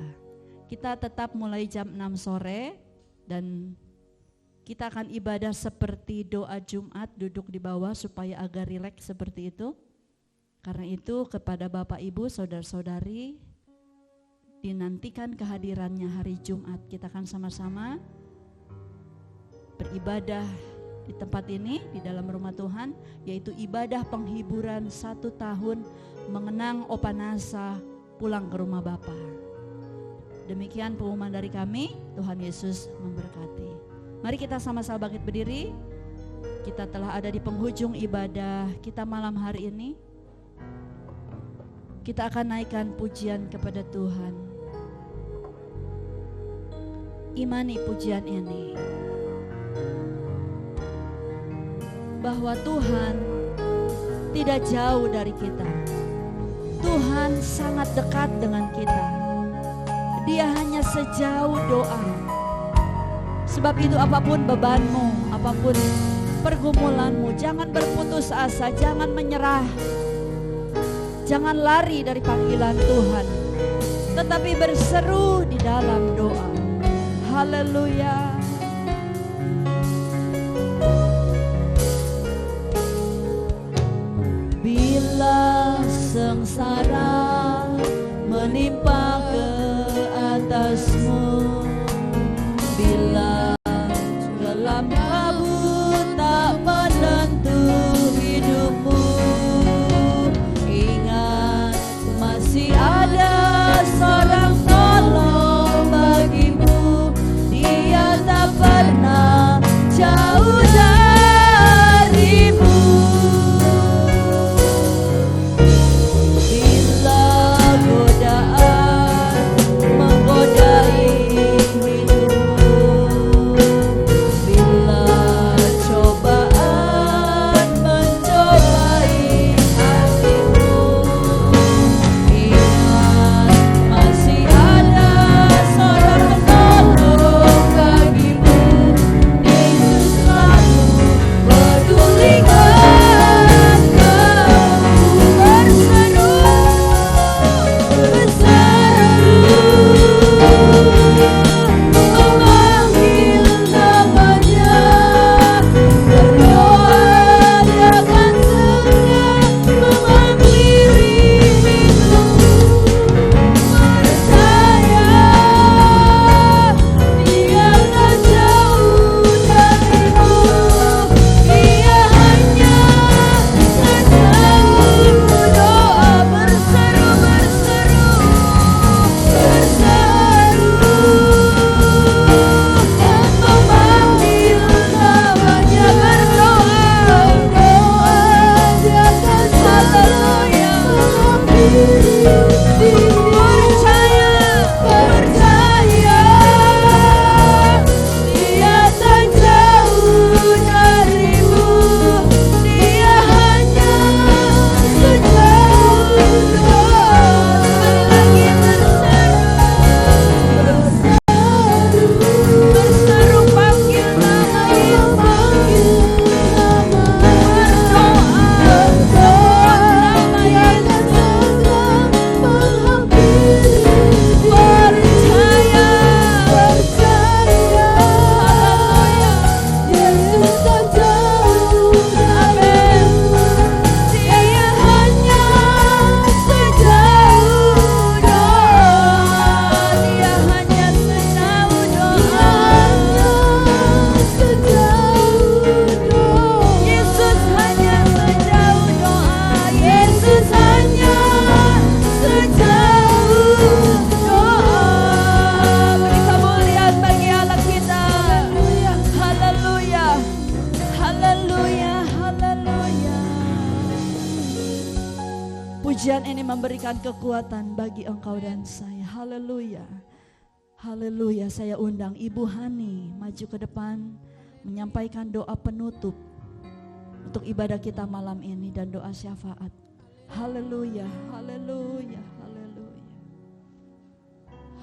Kita tetap mulai jam 6 sore dan kita akan ibadah seperti doa Jumat, duduk di bawah supaya agak rileks seperti itu. Karena itu kepada Bapak Ibu, saudara-saudari, dinantikan kehadirannya hari Jumat. Kita akan sama-sama beribadah di tempat ini, di dalam rumah Tuhan, yaitu ibadah penghiburan 1 tahun mengenang Opa Nasa pulang ke rumah Bapa. Demikian pengumuman dari kami. Tuhan Yesus memberkati. Mari kita sama-sama bangkit berdiri. Kita telah ada di penghujung ibadah kita malam hari ini. Kita akan naikkan pujian kepada Tuhan. Imani pujian ini, bahwa Tuhan tidak jauh dari kita. Tuhan sangat dekat dengan kita. Dia hanya sejauh doa. Sebab itu apapun bebanmu, apapun pergumulanmu, jangan berputus asa, jangan menyerah. Jangan lari dari panggilan Tuhan, tetapi berseru di dalam doa. Haleluya. Bila sengsara menimpa ke atasmu, bila gelap kabut tak menentu hidupmu, masih ada seorang tolong bagimu. Dia tak pernah jauh darimu. Bila godaan menggodai hidupmu, bila cobaan mencobai hatimu, masih ada seorang penolong bagimu. Yesus selalu pedulikan kamu. Berseru, memanggil namanya, berdoa dia akan segera menghampiri hidupmu. Percaya dia tak jauh darimu. Dia hanya sejauh doa. Berseru, memanggil namanya, berdoa dia akan haleluya menghampiri. Percaya dia tak jauh darimu. Dia hanya sejauh doa. Lagi berseru, panggil nama Yesus. Berdoa nama Yesus menghampiri. Percaya, haleluya, Yesus tak jauh darimu. Dia hanya sejauh doa. Dia hanya sejauh doa. Yesus hanya sejauh doa. Yesus hanya sejauh doa. Beri kemuliaan bagi Allah kita. Haleluya, haleluya, haleluya. Pujian ini memberikan kekuatan bagi engkau dan saya. Haleluya. Haleluya. Saya undang Ibu Hani maju ke depan menyampaikan doa penutup untuk ibadah kita malam ini dan doa syafaat. Haleluya, haleluya, haleluya.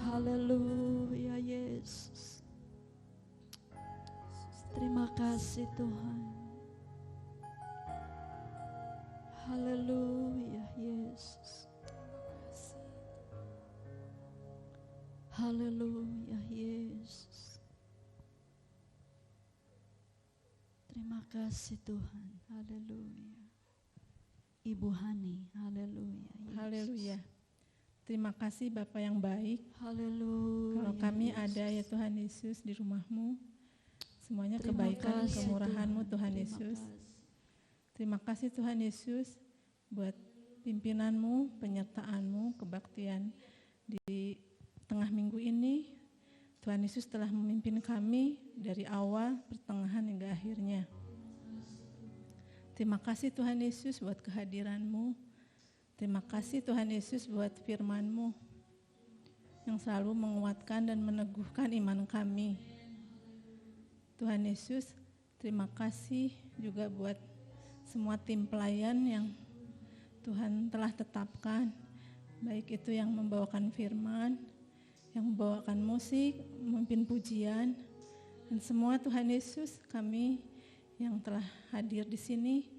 Haleluya Yesus. Terima kasih Tuhan. Haleluya Yesus. Haleluya Yesus. Terima kasih Tuhan. Haleluya. Ibu Hani. Haleluya. Yesus. Haleluya. Terima kasih Bapa yang baik. Haleluya. Kalau kami Yesus. ada ya Tuhan Yesus di rumah-Mu, semuanya Terima kebaikan, kasih, kemurahan-Mu Tuhan Terima Yesus. kasih. Terima kasih Tuhan Yesus buat pimpinan-Mu, penyertaan-Mu, kebaktian di tengah minggu ini. Tuhan Yesus telah memimpin kami dari awal, pertengahan hingga akhirnya. Terima kasih Tuhan Yesus buat kehadiran-Mu. Terima kasih Tuhan Yesus buat firman-Mu yang selalu menguatkan dan meneguhkan iman kami. Tuhan Yesus, terima kasih juga buat semua tim pelayan yang Tuhan telah tetapkan, baik itu yang membawakan firman, yang membawakan musik, memimpin pujian, dan semua Tuhan Yesus, kami yang telah hadir di sini,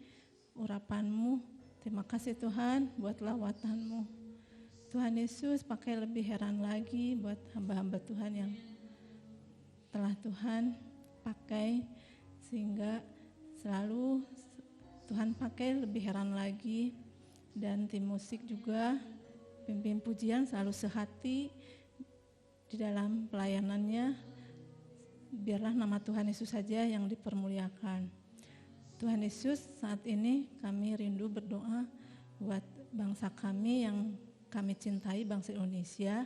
urapan-Mu, terima kasih Tuhan buat lawatan-Mu. Tuhan Yesus, pakai lebih heran lagi buat hamba-hamba Tuhan yang telah Tuhan pakai, sehingga selalu Tuhan pakai lebih heran lagi, dan tim musik juga, pimpin pujian selalu sehati di dalam pelayanannya. Biarlah nama Tuhan Yesus saja yang dipermuliakan. Tuhan Yesus, saat ini kami rindu berdoa buat bangsa kami yang kami cintai, bangsa Indonesia.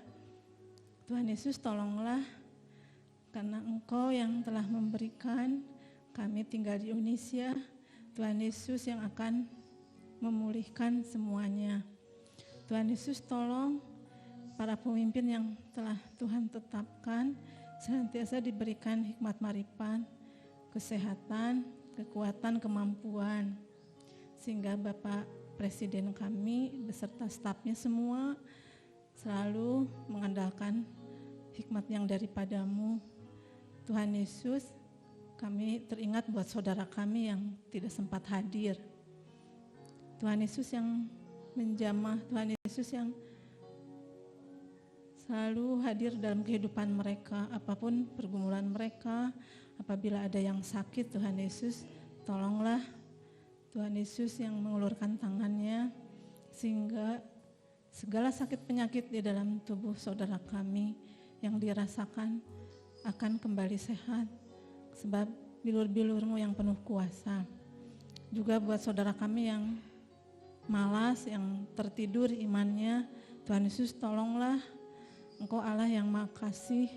Tuhan Yesus, tolonglah, karena Engkau yang telah memberikan kami tinggal di Indonesia. Tuhan Yesus yang akan memulihkan semuanya. Tuhan Yesus, tolong para pemimpin yang telah Tuhan tetapkan senantiasa diberikan hikmat marifat, kesehatan, kekuatan, kemampuan, sehingga Bapak Presiden kami beserta stafnya semua selalu mengandalkan hikmat yang daripadamu. Tuhan Yesus, kami teringat buat saudara kami yang tidak sempat hadir. Tuhan Yesus yang menjamah, Tuhan Yesus yang selalu hadir dalam kehidupan mereka, apapun pergumulan mereka. Apabila ada yang sakit, Tuhan Yesus, tolonglah Tuhan Yesus yang mengulurkan tangannya, sehingga segala sakit penyakit di dalam tubuh saudara kami yang dirasakan akan kembali sehat, sebab bilur-bilur-Mu yang penuh kuasa. Juga buat saudara kami yang malas, yang tertidur imannya, Tuhan Yesus, tolonglah, Engkau Allah yang Maha Kasih,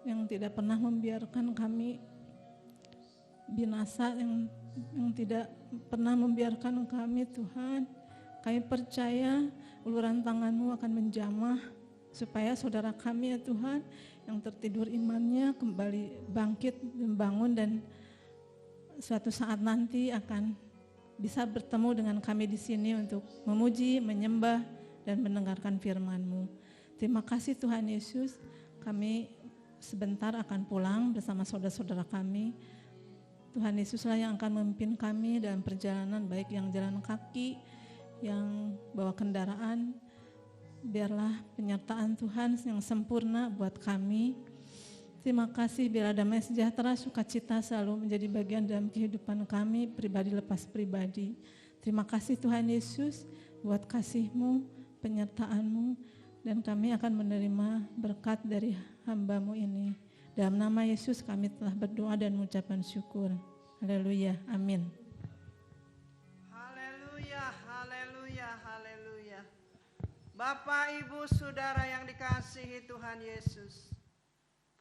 yang tidak pernah membiarkan kami binasa, yang tidak pernah membiarkan kami, Tuhan. Kami percaya uluran tangan-Mu akan menjamah, supaya saudara kami ya Tuhan, yang tertidur imannya kembali bangkit dan bangun, dan suatu saat nanti akan bisa bertemu dengan kami di sini untuk memuji, menyembah, dan mendengarkan firman-Mu. Terima kasih Tuhan Yesus, kami sebentar akan pulang bersama saudara-saudara kami. Tuhan Yesuslah yang akan memimpin kami dalam perjalanan, baik yang jalan kaki, yang bawa kendaraan. Biarlah penyertaan Tuhan yang sempurna buat kami. Terima kasih, biarlah damai sejahtera, sukacita selalu menjadi bagian dalam kehidupan kami, pribadi lepas pribadi. Terima kasih Tuhan Yesus buat kasih-Mu, penyertaan-Mu, dan kami akan menerima berkat dari hamba-Mu ini. Dalam nama Yesus kami telah berdoa dan mengucapkan syukur. Haleluya, amin. Haleluya, haleluya, haleluya. Bapak, Ibu, Saudara yang dikasihi Tuhan Yesus,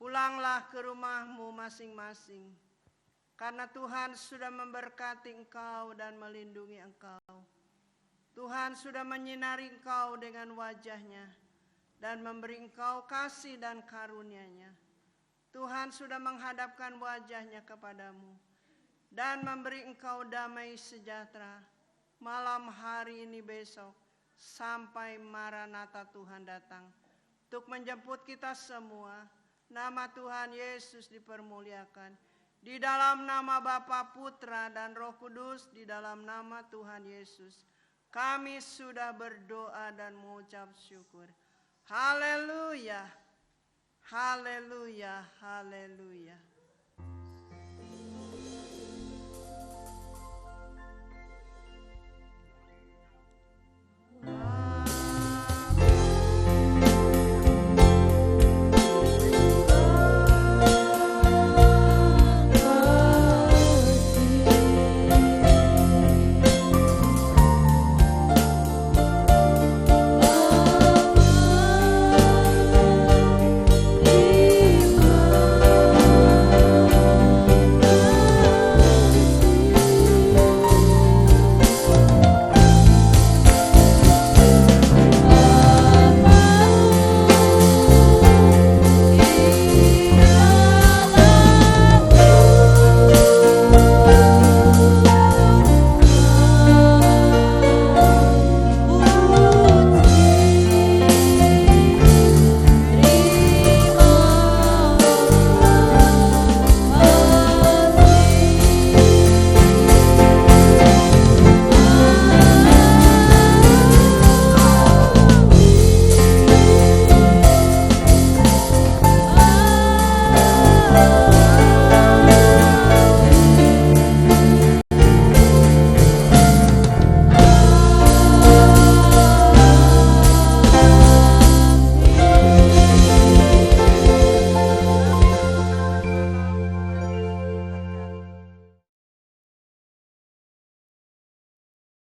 pulanglah ke rumahmu masing-masing, karena Tuhan sudah memberkati engkau dan melindungi engkau. Tuhan sudah menyinari engkau dengan wajah-Nya dan memberi engkau kasih dan karunia-Nya. Tuhan sudah menghadapkan wajah-Nya kepadamu dan memberi engkau damai sejahtera malam hari ini besok sampai Maranatha Tuhan datang untuk menjemput kita semua. Nama Tuhan Yesus dipermuliakan. Di dalam nama Bapa, Putra, dan Roh Kudus, di dalam nama Tuhan Yesus, kami sudah berdoa dan mengucap syukur. Haleluya, haleluya, haleluya.